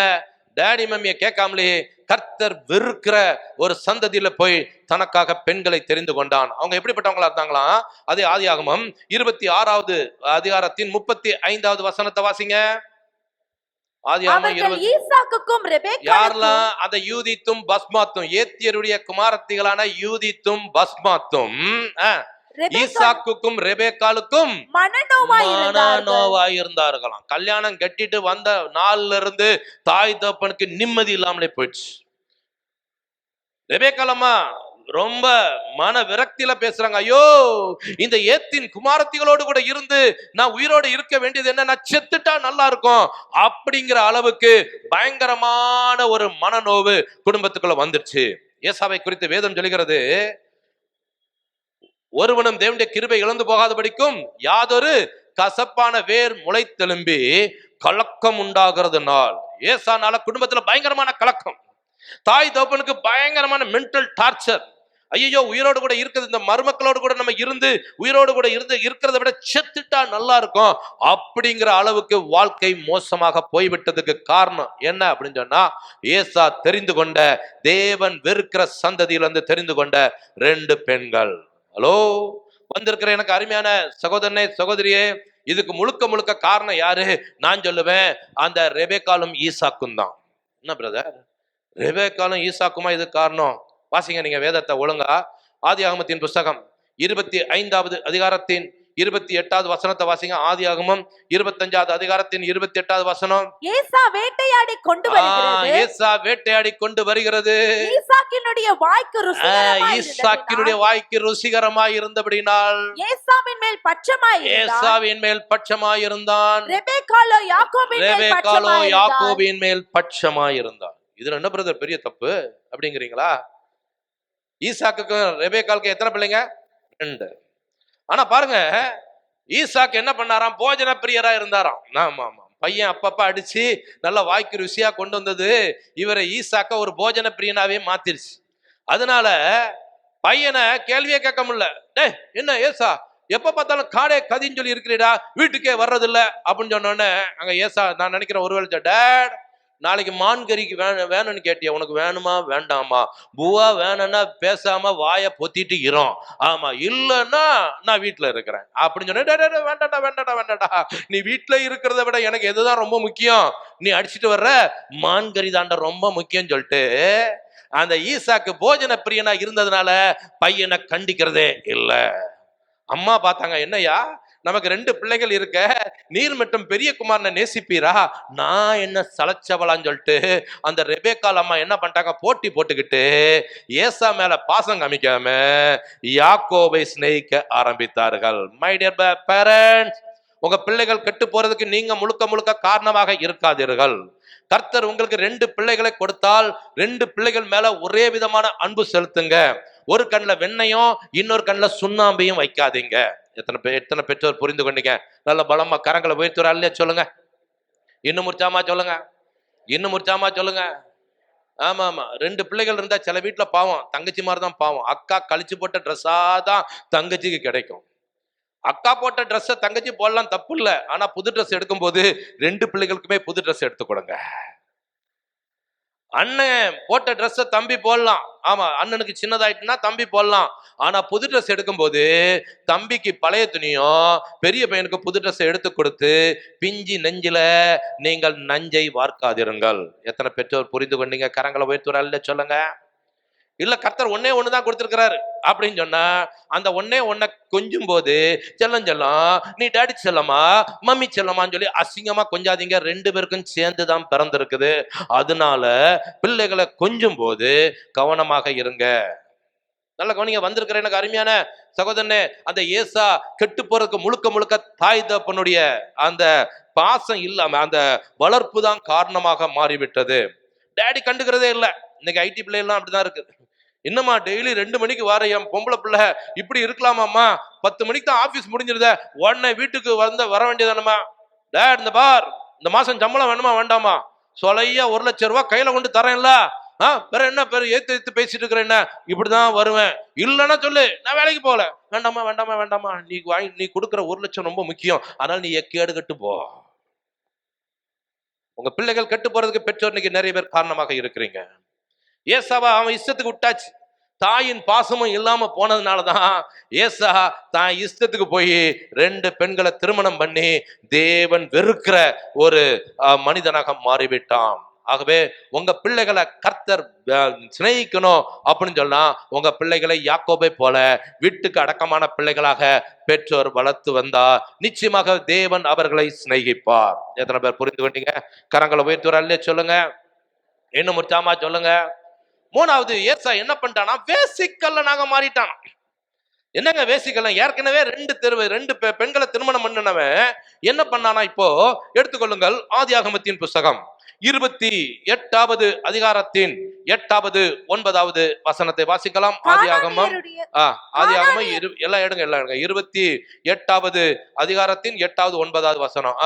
டேடி மம்மியை கேட்காமலே கர்த்தர் வெறுக்கிற ஒரு சந்ததியில போய் தனக்காக பெண்களை தெரிந்து கொண்டான். அவங்க எப்படிப்பட்டவங்களா இருந்தாங்களாம்? அதே ஆதியாகமம் 26வது அதிகாரத்தின் 35வது வசனத்தை வாசிங்க. ஆதியாகமம் 20. யாரெல்லாம் அந்த யூதித்தும் பஸ்மாத்தும், ஏத்தியருடைய குமாரத்திகளான யூதித்தும் பஸ்மாத்தும் ஈசாக்குக்கும் ரெபேக்காளுக்கும் மனநோவாய் இருந்தார்களாம். கல்யாணம் கட்டிட்டு வந்த நாள்ல இருந்து தாய் தகப்பனுக்கு நிம்மதி இல்லாமலே போயிடுச்சு. ரெபேக்காலம்மா ரொம்ப மன விரக்தியில பேசுறாங்க. ஐயோ, இந்த ஏத்தின் குமாரத்திகளோடு கூட இருந்து நான் உயிரோடு இருக்க வேண்டியது என்ன, நான் செத்துட்டா நல்லா இருக்கும் அப்படிங்கிற அளவுக்கு பயங்கரமான ஒரு மனநோவு குடும்பத்துக்குள்ள வந்துருச்சு. ஏசாவை குறித்து வேதம் சொல்லுகிறது, ஒருவனும் தேவனுடைய கிருபை இழந்து போகாதபடிக்கும் யாதொரு கசப்பான வேர் முளைத்தெலும்பி கலக்கம் உண்டாகிறது நாள். ஏசானால குடும்பத்துல பயங்கரமான கலக்கம், தாய் தகப்பனுக்கு பயங்கரமான மென்டல் டார்ச்சர். ஐயோ உயிரோடு கூட இருக்குது, இந்த மருமக்களோடு கூட நம்ம இருந்து உயிரோடு கூட இருக்கிறத விட செத்துட்டா நல்லா இருக்கும் அப்படிங்கிற அளவுக்கு வாழ்க்கை மோசமாக போய்விட்டதுக்கு காரணம் என்ன அப்படின்னு சொன்னா, ஏசா தெரிந்து கொண்ட, தேவன் வெறுக்கிற சந்ததியிலிருந்து தெரிந்து கொண்ட 2 பெண்கள். ஹலோ, வந்திருக்கிற எனக்கு அருமையான சகோதரனே சகோதரியே, இதுக்கு முழுக்க முழுக்க காரணம் யாரு? நான் சொல்லுவேன், அந்த ரெபெக்காலும் ஈசாக்கும் தான். என்ன பிரதர், ரெபெக்காலும் ஈசாக்குமா இது காரணம்? வாசிங்க நீங்க வேதத்தை ஒழுங்கா. ஆதியாகமத்தின் புஸ்தகம் 25வது அதிகாரத்தின் 28வது வசனத்தை வாசிங்க. ஆதியாகமம் 25வது அதிகாரத்தின் 28வது வசனம். ஏசா வேட்டையாடி கொண்டு வருகிறது. ஏசா வேட்டையாடி கொண்டு வருகிறது. ஈசாக்கினுடைய வாய்க்கு ருசிகரமாய் இருந்தபடினால் ஏசாவின் மேல் பட்சமாய் இருந்தான். ரெபெக்காலோ யாக்கோபின் மேல் பட்சமாய் இருந்தான். இதுல என்ன பிரதர் பெரிய தப்பு அப்படிங்கிறீங்களா? ஈசாக்குக்கும் ரெபெக்காலுக்கும் எத்தனை பிள்ளைங்க? 2. ஆனா பாருங்க, ஈசாக்கு என்ன பண்ணாராம்? போஜன பிரியரா இருந்தாராம். ஆமா, பையன் அப்பப்ப அடிச்சு நல்ல வாய்க்கு ருசியா கொண்டு வந்தது இவரை ஈசாக்க ஒரு போஜன பிரியனாவே மாத்திருச்சு. அதனால பையனை கேள்வியே கேட்க முடியல. டேய் என்ன ஏசா, எப்ப பார்த்தாலும் காடே கதின்னு சொல்லி இருக்கிறீடா, வீட்டுக்கே வர்றதில்ல அப்படின்னு சொன்னோடனே அங்க ஏசா, நான் நினைக்கிறேன் ஒருவேளை, டேட் நாளைக்கு மான் கறிக்கு வேணும்னு கேட்டியா, உனக்கு வேணுமா வேண்டாமா? பூவா வேணும்னா பேசாம வாய பொத்திட்டு இரும், ஆமா இல்லன்னா நான் வீட்டுல இருக்கிறேன் அப்படின்னு சொன்ன. வேண்டாடா, நீ வீட்டுல இருக்கிறத விட எனக்கு எதுதான் ரொம்ப முக்கியம்? நீ அடிச்சுட்டு வர்ற மான் கறி தாண்ட ரொம்ப முக்கியம் சொல்லிட்டு அந்த ஈசாக்கு போஜன பிரியனா இருந்ததுனால பையனை கண்டிக்கிறதே இல்லை. அம்மா பார்த்தாங்க, என்னையா நமக்கு 2 பிள்ளைகள் இருக்க, நீர் மட்டும் பெரிய குமாரனை நேசிப்பீரா, நான் என்ன சலைச்சவளான்னு சொல்லிட்டு அந்த ரெபெக்கால் அம்மா என்ன பண்ணிட்டாங்க, போட்டி போட்டுக்கிட்டு ஏசா மேல பாசம் காமிக்காம யாக்கோபை சிநேகிக்க ஆரம்பித்தார்கள். மை டியர் பேரண்ட்ஸ், உங்க பிள்ளைகள் கெட்டு போறதுக்கு நீங்க முழுக்க முழுக்க காரணமாக இருக்காதீர்கள். கர்த்தர் உங்களுக்கு 2 பிள்ளைகளை கொடுத்தால் 2 பிள்ளைகள் மேல ஒரே விதமான அன்பு செலுத்துங்க. ஒரு கண்ணுல வெண்ணையும் இன்னொரு கண்ணுல சுண்ணாம்பையும் வைக்காதீங்க. எத்தனை பெற்றோர் புரிந்து கொண்டீங்க? நல்ல பலமா கரங்களை உயர்த்துறாள் சொல்லுங்க. இன்னும் முடிச்சாமா சொல்லுங்க. ஆமா, 2 பிள்ளைகள் இருந்தா சில வீட்டுல பாவம், தங்கச்சி மாதிரிதான் பாவம். அக்கா கழிச்சு போட்ட ட்ரெஸ்ஸா தான் தங்கச்சிக்கு கிடைக்கும். அக்கா போட்ட ட்ரெஸ்ஸை தங்கச்சி போடலாம், தப்பு இல்லை. ஆனா புது ட்ரெஸ் எடுக்கும் போது 2 பிள்ளைகளுக்குமே புது ட்ரெஸ் எடுத்து கொடுங்க. அண்ணன் போட்ட ட்ரெஸ்ஸை தம்பி போடலாம், ஆமா அண்ணனுக்கு சின்னதாயிட்டுனா தம்பி போடலாம். ஆனா புது ட்ரெஸ் எடுக்கும் போது தம்பிக்கு பழைய துணியும் பெரிய பையனுக்கு புது ட்ரெஸ் எடுத்து கொடுத்து பிஞ்சி நெஞ்சில நீங்கள் நஞ்சை வார்க்காதிருங்கள். எத்தனை பெற்றோர் புரிந்து கொண்டீங்க? கரங்களை உயர்த்துறாள் சொல்லுங்க. இல்ல கர்த்தர் ஒன்னே ஒண்ணுதான் கொடுத்திருக்கிறாரு அப்படின்னு சொன்னா, அந்த ஒன்னே ஒன்ன கொஞ்சும் போது செல்லம் நீ டாடி செல்லமா மம்மி செல்லமான்னு சொல்லி அசிங்கமா கொஞ்சாதீங்க. 2 பேருக்கும் சேர்ந்துதான் பிறந்திருக்குது. அதனால பிள்ளைகளை கொஞ்சும் போது கவனமாக இருங்க. நல்ல கவனிங்க. வந்திருக்கிற எனக்கு அருமையான சகோதரனே, அந்த ஏசா கெட்டு போறதுக்கு முழுக்க முழுக்க தாய் தகப்பனுடைய அந்த பாசம் இல்லாம அந்த வளர்ப்பு தான் காரணமாக மாறிவிட்டது. டேடி கண்டுக்கிறதே இல்லை. இன்னைக்கு ஐடி பிள்ளைகள்லாம் அப்படிதான் இருக்கு. என்னம்மா டெய்லி 2 மணிக்கு வர என் பொம்பளை பிள்ளை இப்படி இருக்கலாமாம்மா, 10 மணிக்கு தான் ஆபீஸ் முடிஞ்சிருத, உடனே வீட்டுக்கு வர வேண்டியதானம்மா. டேட் இந்த பார், இந்த மாசம் சம்பளம் வேணுமா வேண்டாமா, சொலையா 1 லட்சம் ரூபாய் கையில கொண்டு தரேன்ல, வேற என்ன பேரு ஏத்து பேசிட்டு இருக்கிற, என்ன இப்படிதான் வருவேன், இல்லைன்னா சொல்லு நான் வேலைக்கு போகல. வேண்டாமா, நீ கொடுக்குற 1 லட்சம் ரொம்ப முக்கியம், அதனால நீ எக்கேடு கட்டு போ. உங்க பிள்ளைகள் கெட்டு போறதுக்கு பெற்றோர் இன்னைக்கு நிறைய பேர் காரணமாக இருக்கிறீங்க. ஏசாவா அவன் இஷ்டத்துக்கு விட்டாச்சு. தாயின் பாசமும் இல்லாம போனதுனாலதான் ஏசா தான் இஷ்டத்துக்கு போய் 2 பெண்களை திருமணம் பண்ணி தேவன் வெறுக்கிற ஒரு மனிதனாக மாறிவிட்டான். ஆகவே உங்க பிள்ளைகளை கர்த்தர் சிநேகிக்கணும் அப்படின்னு சொன்னா, உங்க பிள்ளைகளை யாக்கோபை போல வீட்டுக்கு அடக்கமான பிள்ளைகளாக பெற்றோர் வளர்த்து வந்தா நிச்சயமாக தேவன் அவர்களை சிநேகிப்பார். எத்தனை பேர் புரிந்து கொண்டீங்க? கரங்களை உயர்த்துறாள் சொல்லுங்க. இன்னும் முடிச்சாமா சொல்லுங்க. 3வது, ஏசா என்ன பண்ணிட்டானா, வேசிக்கல்லனாக மாறிட்டான். என்னங்க வேசிக்கல்லன்? ஏற்கனவே 2 பெண்களை திருமணம் பண்ணினவன் என்ன பண்ணானா, இப்போ எடுத்துக்கொள்ளுங்கள். ஆதியாகமத்தின் புஸ்தகம் 28வது அதிகாரத்தின் 8வது 9வது வசனத்தை வாசிக்கலாம். ஆதியாகமம் எல்லாம் எடுங்க 28வது அதிகாரத்தின் 8வது 9வது வசனம்.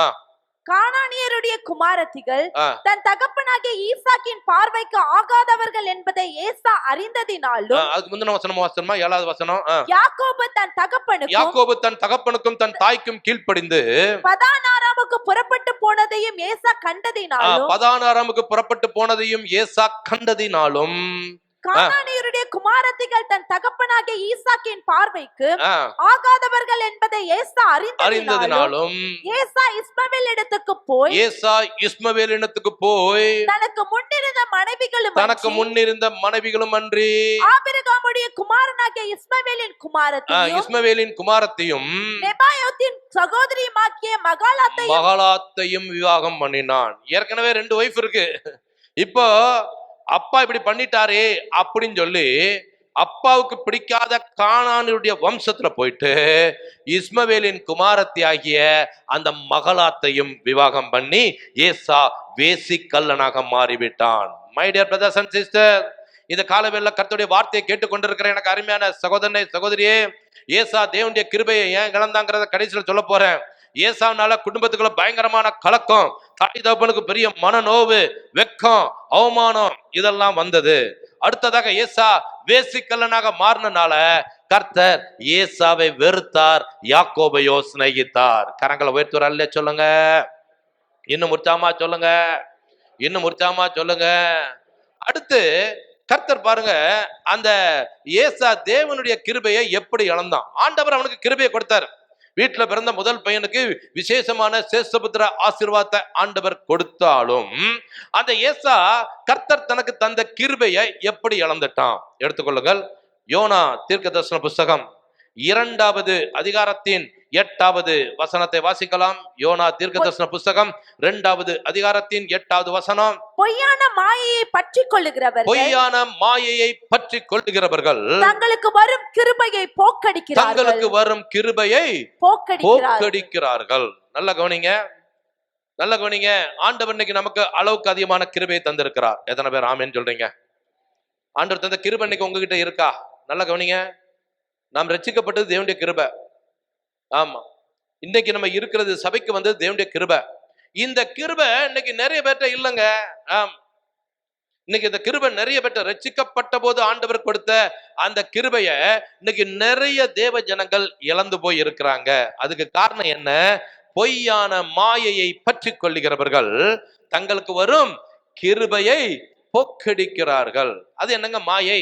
கானானியருடைய குமாரத்திகள் தன் தகப்பன் தகப்பனாகிய ஈசாக்கின் பார்வைக்கு ஆகாதவர்கள் என்பதை ஏசா அறிந்ததினாலும். அதுக்கு முந்தின வசனம் வாசனமா 7வது வசனம். யாக்கோபு தன் தகப்பனுக்கும் தன் தாய்க்கும் கீழ்ப்படிந்து பதான் ஆராமுக்கு புறப்பட்டு போனதையும் ஏசா கண்டதினாலும். பதான் ஆராமுக்கு புறப்பட்டு போனதையும் ஏசா கண்டதினாலும் கானானியருடைய குமாரத்திகள் தன் தகப்பனாகிய ஈசாக்கின் பார்வைக்கு ஆகாதவர்கள் என்பதை ஏசா அறிந்ததினாலும் ஏசா இஸ்மவேலிடத்துக்கு போய் தனக்கு முன்னிருந்த மனைவிகளும் அன்றி ஆபிரகாமுடைய குமாரனாகிய இஸ்மவேலின் குமாரத்தையும் நெபாயோத்தின் சகோதரியுமாகிய மகாலாத்தையும் விவாகம் பண்ணினான். ஏற்கனவே 2 வைஃப் இருக்கு. இப்போ அப்பா இப்படி பண்ணிட்டாரே அப்படின்னு சொல்லி அப்பாவுக்கு பிடிக்காத கானானுடைய வம்சத்துல போயிட்டு இஸ்மவேலின் குமாரத்தி ஆகிய அந்த மகளாத்தையும் விவாகம் பண்ணி ஏசா வேசி கல்லனாக மாறிவிட்டான். My dear brothers and sister, இந்த காலவேளை கர்த்தருடைய வார்த்தையை கேட்டுக்கொண்டிருக்கிற எனக்கு அருமையான சகோதரனே சகோதரியே, ஏசா தேவனுடைய கிருபையை ஏன் இழந்தாங்கிறத கடைசியில் சொல்ல போறேன். ஏசாவுனால குடும்பத்துக்குள்ள பயங்கரமான கலக்கம், தாய் தகப்பனுக்கு பெரிய மனநோவு, வெக்கம், அவமானம் இதெல்லாம் வந்தது. அடுத்ததாக ஏசா வேசிக்கல்லனாக மாறினால கர்த்தர் ஏசாவை வெறுத்தார், யாக்கோபையோ சிநேகித்தார். கரங்களை உயர்த்துவார் அல்ல சொல்லுங்க, இன்னும் உற்சாகமா சொல்லுங்க. அடுத்து கர்த்தர் பாருங்க, அந்த ஏசா தேவனுடைய கிருபையை எப்படி இழந்தான். ஆண்டவர் அவனுக்கு கிருபையை கொடுத்தார். வீட்டுல பிறந்த முதல் பையனுக்கு விசேஷமான சேஷபுத்திர ஆசீர்வாதத்தை ஆண்டவர் கொடுத்தாலும் அந்த ஏசா கர்த்தர் தனக்கு தந்த கிருபையை எப்படி இழந்துட்டான். எடுத்துக்கொள்ளுங்கள், யோனா தீர்க்கதரிசன புஸ்தகம் 2வது அதிகாரத்தின் 8வது வசனத்தை வாசிக்கலாம். யோனா தீர்க்கதரிசன புஸ்தகம் 2வது அதிகாரத்தின் 8வது வசனம். பொய்யான மாயையை பற்றி கொள்ளுகிறவர்கள் தங்களுக்கு வரும் கிருபையை போக்கடிக்கிறார்கள். நல்ல கவனிங்க. ஆண்டவர் இன்னைக்கு நமக்கு அளவுக்கு அதிகமான கிருபையை தந்திருக்கிறார். எத்தனை பேர் ஆமென் சொல்றீங்க? ஆண்டவர் தந்த கிருபை இன்னைக்கு உங்ககிட்ட இருக்கா? நல்ல கவனிங்க. நாம் ரட்சிக்கப்பட்டது தேவனுடைய கிருபை. ஆமா, இன்னைக்கு நம்ம இருக்கிறது சபைக்கு வந்து தேவனுடைய கிருபை. இந்த கிருபை இன்னைக்கு நிறைய பேர்ட்ட இல்லைங்க. இன்னைக்கு இந்த கிருபை நிறைய பேர்ட்ட ரட்சிக்கப்பட்ட போது ஆண்டவர் கொடுத்த அந்த கிருபைய இன்னைக்கு நிறைய தேவ ஜனங்கள் இழந்து போய் இருக்கிறாங்க. அதுக்கு காரணம் என்ன? பொய்யான மாயையை பற்றி கொள்ளுகிறவர்கள் தங்களுக்கு வரும் கிருபையை போக்கடிக்கிறார்கள். அது என்னங்க மாயை?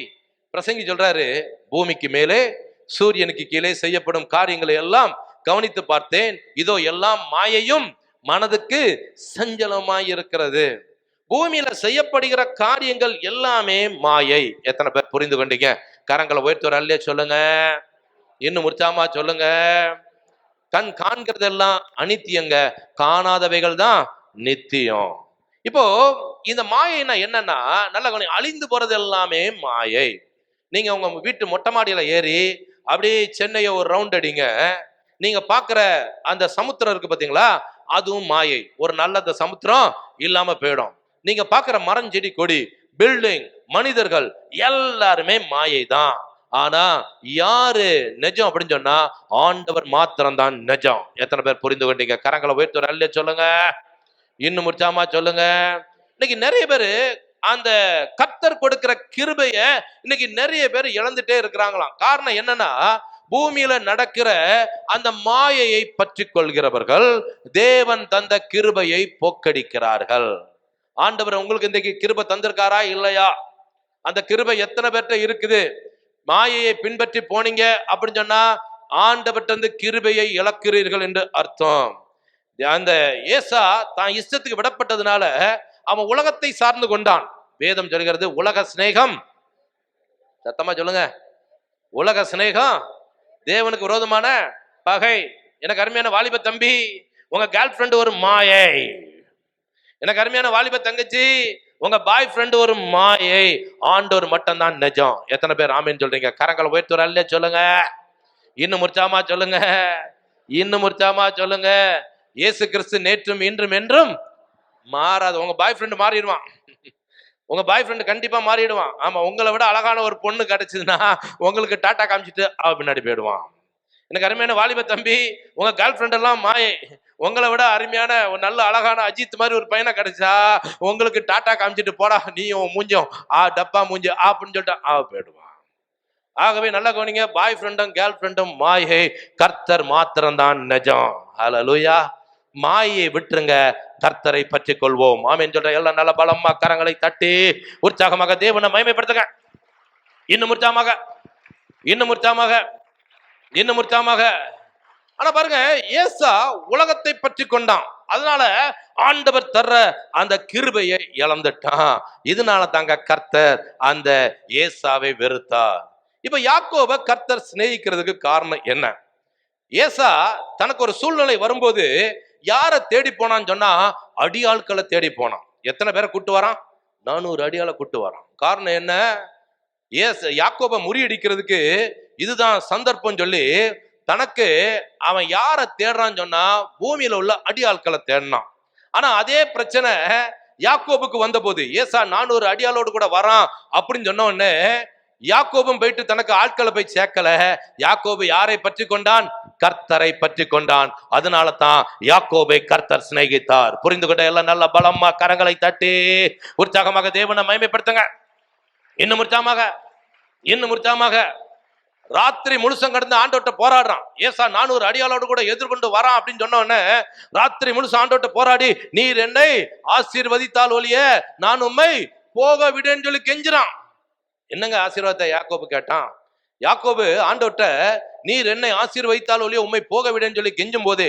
பிரசங்கி சொல்றாரு, பூமிக்கு மேலே சூரியனுக்கு கீழே செய்யப்படும் காரியங்களை எல்லாம் கவனித்து பார்த்தேன், இதோ எல்லாம் மாயையும் மனதுக்கு சஞ்சலமாய் இருக்கிறது. பூமியில செய்யப்படுகிற காரியங்கள் எல்லாமே மாயை. எத்தனை பேர் புரிந்து கொண்டீங்க? கரங்களை உயர்த்துவர் அல்லே சொல்லுங்க, இன்னும் உற்சாகமா சொல்லுங்க. கண் காண்கிறதெல்லாம் அனித்தியங்க, காணாதவைகள் தான் நித்தியம். இப்போ இந்த மாயைனா என்னன்னா, நல்ல அழிந்து போறது எல்லாமே மாயை. நீங்க உங்க வீட்டு மொட்டை மாடியில ஏறி அப்படியே சென்னையை ஒரு ரவுண்ட் அடிங்க, நீங்க பாக்குற அந்த சமுத்திரம் இருக்கு பாத்தீங்களா, அதுவும் மாயை. ஒரு நல்ல அந்த சமுத்திரம் இல்லாம போயிடும். நீங்க பாக்குற மரம் செடி கொடி பில்டிங் மனிதர்கள் எல்லாருமே மாயை தான். ஆனா யாரு நிஜம் அப்படின்னு சொன்னா ஆண்டவர் மாத்திரம் தான் நிஜம். எத்தனை பேர் புரிந்து கொண்டீங்க? கரங்களை உயர்த்துற அல்ல சொல்லுங்க, இன்னும் உற்சாகமா சொல்லுங்க. இன்னைக்கு நிறைய பேரு அந்த கர்த்தர் கொடுக்கிற கிருபைய இன்னைக்கு நிறைய பேர் இழந்துட்டே இருக்கிறாங்களாம். காரணம் என்னன்னா, பூமியில நடக்கிற அந்த மாயையை பற்றி கொள்கிறவர்கள் தேவன் தந்த கிருபையை போக்கடிக்கிறார்கள். ஆண்டவர் உங்களுக்கு இன்றைக்கு கிருபை தந்திருக்காரா இல்லையா? அந்த கிருபை எத்தனை பேர்ட்ட இருக்குது? மாயையை பின்பற்றி போனீங்க அப்படின்னு சொன்னா ஆண்டவர்ட்ட கிருபையை இழக்கிறீர்கள் என்று அர்த்தம். அந்த ஏசா தான் இஷ்டத்துக்கு விடப்பட்டதுனால அவன் உலகத்தை சார்ந்து கொண்டான். வேதம் சொல்கிறது உலக சிநேகம், சத்தமா சொல்லுங்க, உலக சிநேகம் தேவனுக்கு விரோதமான பகை. எனக்கு அருமையான வாலிப தம்பி, உங்க கேர்ள் ஃப்ரெண்ட் ஒரு மாயை. எனக்கு அருமையான வாலிப தங்கச்சி, உங்க பாய் ஃப்ரெண்ட் ஒரு மாயை. ஆண்டவர் மட்டும் தான் நிஜம். எத்தனை பேர் ஆமேன்னு சொல்றீங்க? கரங்களை உயர்த்துற அல்ல சொல்லுங்க, இன்னும் உற்சாகமா சொல்லுங்க, இன்னும் உற்சாகமா சொல்லுங்க. இயேசு கிறிஸ்து நேற்றும் இன்றும் என்றும் மாறாது. உங்க பாய் ஃப்ரெண்ட் மாறிடுவான், உங்க பாய் ஃப்ரெண்ட் கண்டிப்பா மாறிடுவான். ஆமா, உங்களை விட அழகான ஒரு பொண்ணு கிடைச்சதுன்னா உங்களுக்கு டாட்டா காமிச்சிட்டு அவ பின்னாடி போயிடுவான். எனக்கு அருமையான வாலிப தம்பி, உங்க கேர்ள் ஃப்ரெண்ட் எல்லாம் மாயை, உங்களை விட அருமையான ஒரு நல்ல அழகான அஜித் மாதிரி ஒரு பையனை கிடைச்சா உங்களுக்கு டாட்டா காமிச்சிட்டு போடா நீயும் மூஞ்சும் டப்பா மூஞ்சி அப்படின்னு சொல்லிட்டு போயிடுவான். ஆகவே நல்லா கவனிங்க, பாய் ஃப்ரெண்டும் கேர்ள் ஃப்ரெண்டும் மாயை, கர்த்தர் மாத்திரம்தான் நிஜம். ஹல்லேலூயா. மாயை விட்டுருங்க, கர்த்தரை பற்றி கொள்வோம். ஆமென் சொல்ற எல்லாம் நல்ல பலமா கரங்களை தட்டி உற்சாகமாக தேவனை மகிமைப்படுத்துங்க. இன்னும் உற்சாகமாக, இன்னும் உற்சாகமாக, இன்னும் உற்சாகமாக. ஆனா பாருங்க, ஏசா உலகத்தை பற்றி கொண்டான், அதனால ஆண்டவர் தர்ற அந்த கிருபையை இழந்துட்டான். இதனால தாங்க கர்த்தர் அந்த ஏசாவை வெறுத்தார். இப்ப யாக்கோபை கர்த்தர் சிநேகிக்கிறதுக்கு காரணம் என்ன? ஏசா தனக்கு ஒரு சூழ்நிலை வரும்போது யாரை தேடி போனான்னு சொன்னா அடியாட்களை தேடி போனான். எத்தனை பேரை கூட்டு வரான்? 400 அடியாளை கூட்டு வரான். காரணம் என்ன? யாக்கோபை முறியடிக்கிறதுக்கு இதுதான் சந்தர்ப்பம் சொல்லி தனக்கு அவன் யாரை தேடுறான்னு சொன்னா பூமியில உள்ள அடியாட்களை தேடினான். ஆனா அதே பிரச்சனை யாக்கோபுக்கு வந்த போது, ஏசா 400 அடியாளோடு கூட வரான் அப்படின்னு சொன்ன உடனே யாக்கோபும் போயிட்டு தனக்கு ஆட்களை போய் சேர்க்கல. யாக்கோபு யாரை பற்றி கொண்டான்? கர்த்தரை பற்றி கொண்டான். அதனால தான் யாக்கோபை கர்த்தர் சிநேகித்தார். புரிந்து கொண்ட எல்லாம் நல்ல பலமா கரங்களை தட்டி உற்சாகமாக தேவனை மகிமைப்படுத்துங்க. இன்னும் உற்சாகமாக, இன்னும் உற்சாகமாக. ராத்திரி முழுசம் கடந்து ஆண்டோட்ட போராடுறான். ஏசா 400 அடியாளோடு கூட எதிர்கொண்டு வரான் அப்படின்னு சொன்ன உடனே ராத்திரி முழுசம் ஆண்டோட்ட போராடி, நீர் என்னை ஆசீர்வதித்தால் ஒழிய நான் உம்மை போக விடேன்னு சொல்லி கெஞ்சுறான். என்னங்க ஆசீர்வாதத்தை யாக்கோபு கேட்டான்? யாக்கோபு ஆண்டோட்ட நீர் என்னை ஆசீர்வதித்தால் ஒழிய உம்மை போக விடேன்னு சொல்லி கெஞ்சும் போது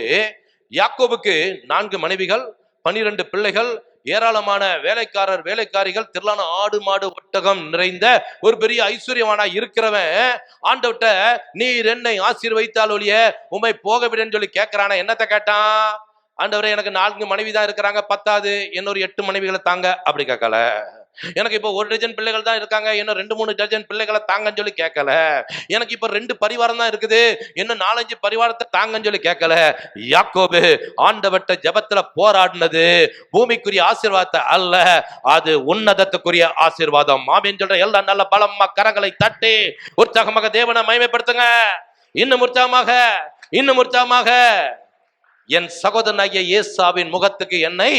யாக்கோபுக்கு 4 மனைவிகள், 12 பிள்ளைகள், ஏராளமான வேலைக்காரர் வேலைக்காரிகள், திரளான ஆடு மாடு ஒட்டகம் நிறைந்த ஒரு பெரிய ஐஸ்வர்யவானா இருக்கிறவன் ஆண்டவர்ட்ட நீர் என்னை ஆசீர்வதித்தால் ஒழிய உம்மை போக விடேன்னு சொல்லி கேட்கிறான. என்னத்தை கேட்டான்? ஆண்டவரே, எனக்கு 4 மனைவி தான் இருக்கிறாங்க, பத்தாது, இன்னொரு 8 மனைவிகளை தாங்க அப்படி கேட்கல. எனக்கு இப்போ 1 டஜன் பிள்ளைகள் தான் இருக்காங்க, இன்னும் 2-3 டஜன் பிள்ளைகளை தாங்கன்னு சொல்லி கேட்கல. எனக்கு இப்போ 2 பரிவாரம் தான் இருக்குது, இன்னும் 4-5 பரிவாரத்தை தாங்கன்னு சொல்லி கேட்கல. யாக்கோபு ஆண்டவர்ட்ட ஜெபத்துல போராடினது பூமிக்குரிய ஆசீர்வாதத்தை அல்ல, அது உன்னதத்துக்குரிய ஆசீர்வாதம். ஆமென் சொல்ற எல்லாம் நல்ல பலமா கரங்களை தட்டி உற்சாகமாக தேவனை மகிமைப்படுத்துங்க. இன்னும் உற்சாகமாக, இன்னும் உற்சாகமாக. என் சகோதரனாகிய ஏசாவின் முகத்துக்கு என்னை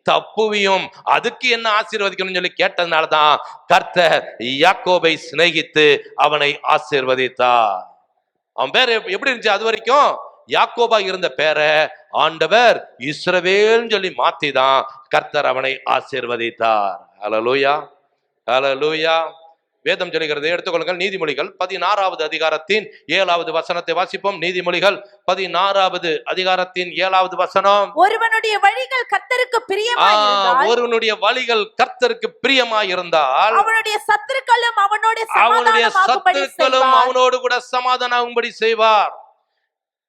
தப்புவியும், அதுக்கு என்ன ஆசீர்வதிக்கணும்னு சொல்லி கேட்டதுனாலதான் கர்த்தர் யாக்கோபை சிநேகித்து அவனை ஆசீர்வதித்தார். அவன் பேர் எப்படி இருந்துச்சு? அது வரைக்கும் யாக்கோபா இருந்த பேரை ஆண்டவர் இஸ்ரவேல்னு சொல்லி மாத்திதான் கர்த்தர் அவனை ஆசீர்வதித்தார். ஹல்லேலூயா, ஹல்லேலூயா. வேதம் சொல்லுகிறது, எடுத்துக்கொள்ளுங்கள். நீதிமொழிகள் 16வது அதிகாரத்தின் 7வது வசனத்தை வாசிப்போம். நீதிமொழிகள் 16வது அதிகாரத்தின் 7வது வசனம். ஒருவனுடைய வழிகள் கர்த்தருக்கு பிரியமாயிருந்தால், ஒருவனுடைய வழிகள் கர்த்தருக்கு பிரியமாயிருந்தால் அவனுடைய சத்துருக்களும் அவனோடு கூட சமாதானமாகும்படி செய்வார்.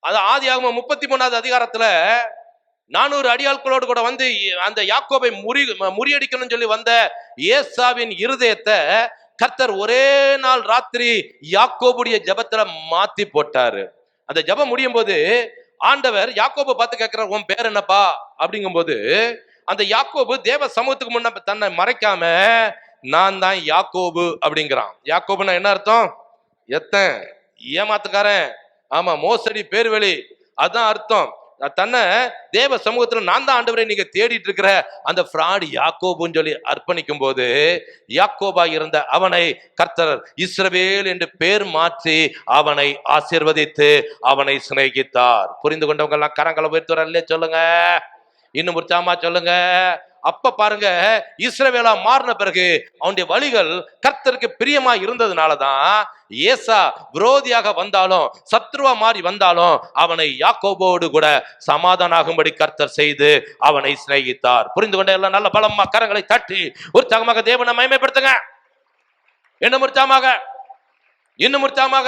அது ஆதியாகமம் 33வது அதிகாரத்துல 400 அடியாட்களோடு கூட வந்து அந்த யாக்கோபை முறியடிக்கணும்னு சொல்லி வந்த ஏசாவின் இருதயத்தை கர்த்தர் ஒரே நாள் ராத்திரி யாக்கோபுடைய ஜெபத்துல மாத்தி போட்டாரு. அந்த ஜெபம் முடியும் போது ஆண்டவர் யாக்கோபை பார்த்து கேட்கிறார், உன் பேர் என்னப்பா அப்படிங்கும் போது அந்த யாக்கோபு தேவ சமூகத்துக்கு முன்ன தன்னை மறைக்காம நான் தான் யாக்கோபு அப்படிங்கிறான். யாக்கோபுன்னா என்ன அர்த்தம்? எத்தன், ஏமாத்துக்காரன், ஆமா, மோசடி, பேர்வெளி, அதான் அர்த்தம். தன்னை தேவ சமூகத்துல நான் தான் ஆண்டவரை நீங்க தேடிட்டு இருக்கிற அந்த ஃப்ராட் யாக்கோபுன்னு சொல்லி அர்ப்பணிக்கும் போது யாக்கோபா இருந்த அவனை கர்த்தர் இஸ்ரவேல் என்று பேர் மாற்றி அவனை ஆசீர்வதித்து அவனை சிநேகித்தார். புரிந்து கொண்டவங்க எல்லாம் கரங்களை உயர்த்துறல்ல சொல்லுங்க. இன்னும் உற்சாகமா சொல்லுங்க. அப்ப பாருங்க, இஸ்ரவேலா மாறின பிறகு அவனுடைய வழிகள் கர்த்தருக்கு பிரியமா இருந்ததுனாலதான் ஏசா விரோதியாக வந்தாலும் சத்ருவா மாறி வந்தாலும் அவனை யாக்கோபோடு கூட சமாதானமாகும்படி கர்த்தர் செய்து அவனை சிநேகித்தார். புரிந்து கொண்ட எல்லாம் நல்ல பலமா கரங்களை தட்டி உற்சாகமாக தேவனை மகிமைப்படுத்துங்க. இன்னும் உற்சாகமாக, இன்னும் உற்சாகமாக.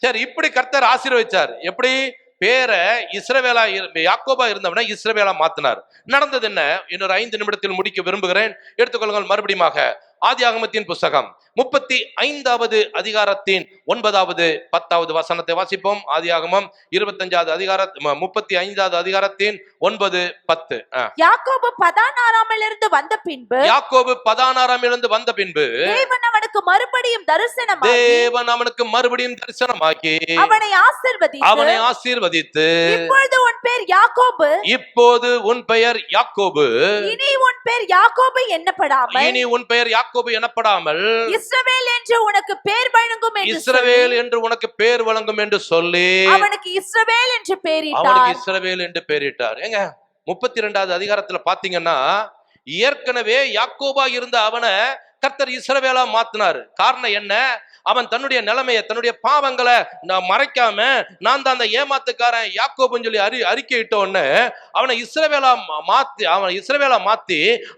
சரி, இப்படி கர்த்தர் ஆசீர்வதிச்சார். எப்படி? பேரை இஸ்ரவேலா யாக்கோபா இருந்தவனை இஸ்ரவேலா மாத்தினார். நடந்தது என்ன? இன்னொரு 5 நிமிடத்தில் முடிக்க விரும்புகிறேன். எடுத்துக்கொள்ளுங்கள். மறுபடியும் ஆதியாகமத்தின் புஸ்தகம் 35வது அதிகாரத்தின் 9வது 10வது வசனத்தை வாசிப்போம். ஆதியாகமம் 25வது அதிகாரம் 35வது அதிகாரத்தின் 9, 10. யாக்கோபு பதானாராமிலிருந்து வந்த பின்பு தேவன் அவனுக்கு மறுபடியும் தரிசனமாகி அவனை ஆசீர்வதித்து இப்பொழுது உன் பெயர் யாக்கோபு இனி உன் பெயர் யாக்கோபு என்னப்படாமல் இஸ்ரவேல் என்று உனக்கு பேர் வழங்கும் என்று சொல்லி அவனுக்கு இஸ்ரவேல் என்று பெயரிட்டார். ஏங்க 32வது அதிகாரத்துல பாத்தீங்கன்னா ஏற்கனவே யாக்கோபா இருந்த அவனை கர்த்தர் இஸ்ரவேலா மாத்தினாரு. காரணம் என்ன? அவன் தன்னுடைய நிலைமையை, தன்னுடைய பாவங்களை மறைக்காம நான் தான் அந்த ஏமாத்துக்காரன் யாக்கோபுன்னு சொல்லி அறிக்கையிட்டோன்னு அவனை இஸ்ரவேலா மாத்தி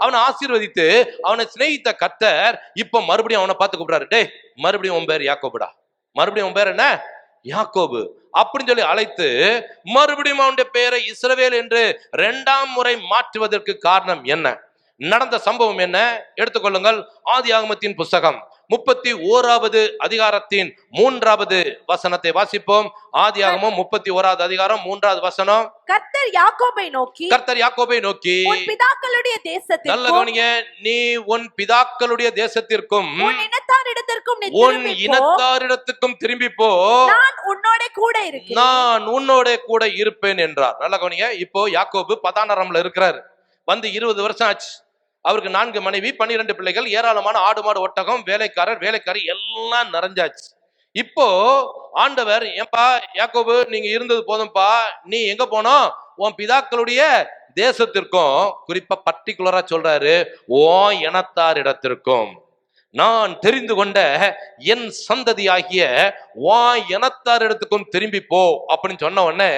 அவனை ஆசீர்வதித்து அவனை சிநேகித்த கர்த்தர் இப்ப மறுபடியும் அவனை பார்த்து கூப்பிடுறாரு. டே, மறுபடியும் உன் பேர் யாக்கோபுடா, மறுபடியும் உன் பேர் என்ன? யாக்கோபு அப்படின்னு சொல்லி அழைத்து மறுபடியும் அவனுடைய பெயரை இஸ்ரவேல் என்று 2ஆம் முறை மாற்றுவதற்கு காரணம் என்ன? நடந்த சம்பவம் என்ன? எடுத்துக்கொள்ளுங்கள். ஆதியாகமத்தின் புஸ்தகம் 31வது அதிகாரத்தின் 3வது வசனத்தை வாசிப்போம். ஆதியாகமம் 31வது அதிகாரம் 3வது வசனம். கர்த்தர் யாக்கோபை நோக்கி உன் பிதாக்களுடைய தேசத்திற்கும், நல்ல கவனிங்க, நீ உன் பிதாக்களுடைய தேசத்திற்கும் உன் இனத்தாரிடத்துக்கும் திரும்பி போ, நான் உன்னோட கூட இருப்பேன் என்றார். நல்ல கவனிங்க. இப்போ யாக்கோபு பதானாராம்ல இருக்கிறார். வந்து 20 வருஷம் ஆச்சு. அவருக்கு 4 மனைவி, 12 பிள்ளைகள், ஏராளமான ஆடு மாடு ஒட்டகம், வேலைக்காரி எல்லாம் நிறைஞ்சாச்சு. இப்போ ஆண்டவர், ஏன்பா யாக்கோபு, நீங்க இருந்தது போதும்பா, நீ எங்க போனோம்? உன் பிதாக்களுடைய தேசத்திற்கும், குறிப்பா பர்டிகுலரா சொல்றாரு, ஓ இனத்தாரிடத்திற்கும், நான் தெரிந்து கொண்ட என் சந்ததியாகிய வா இனத்தாரிடத்துக்கும் திரும்பி போ அப்படின்னு சொன்ன உடனே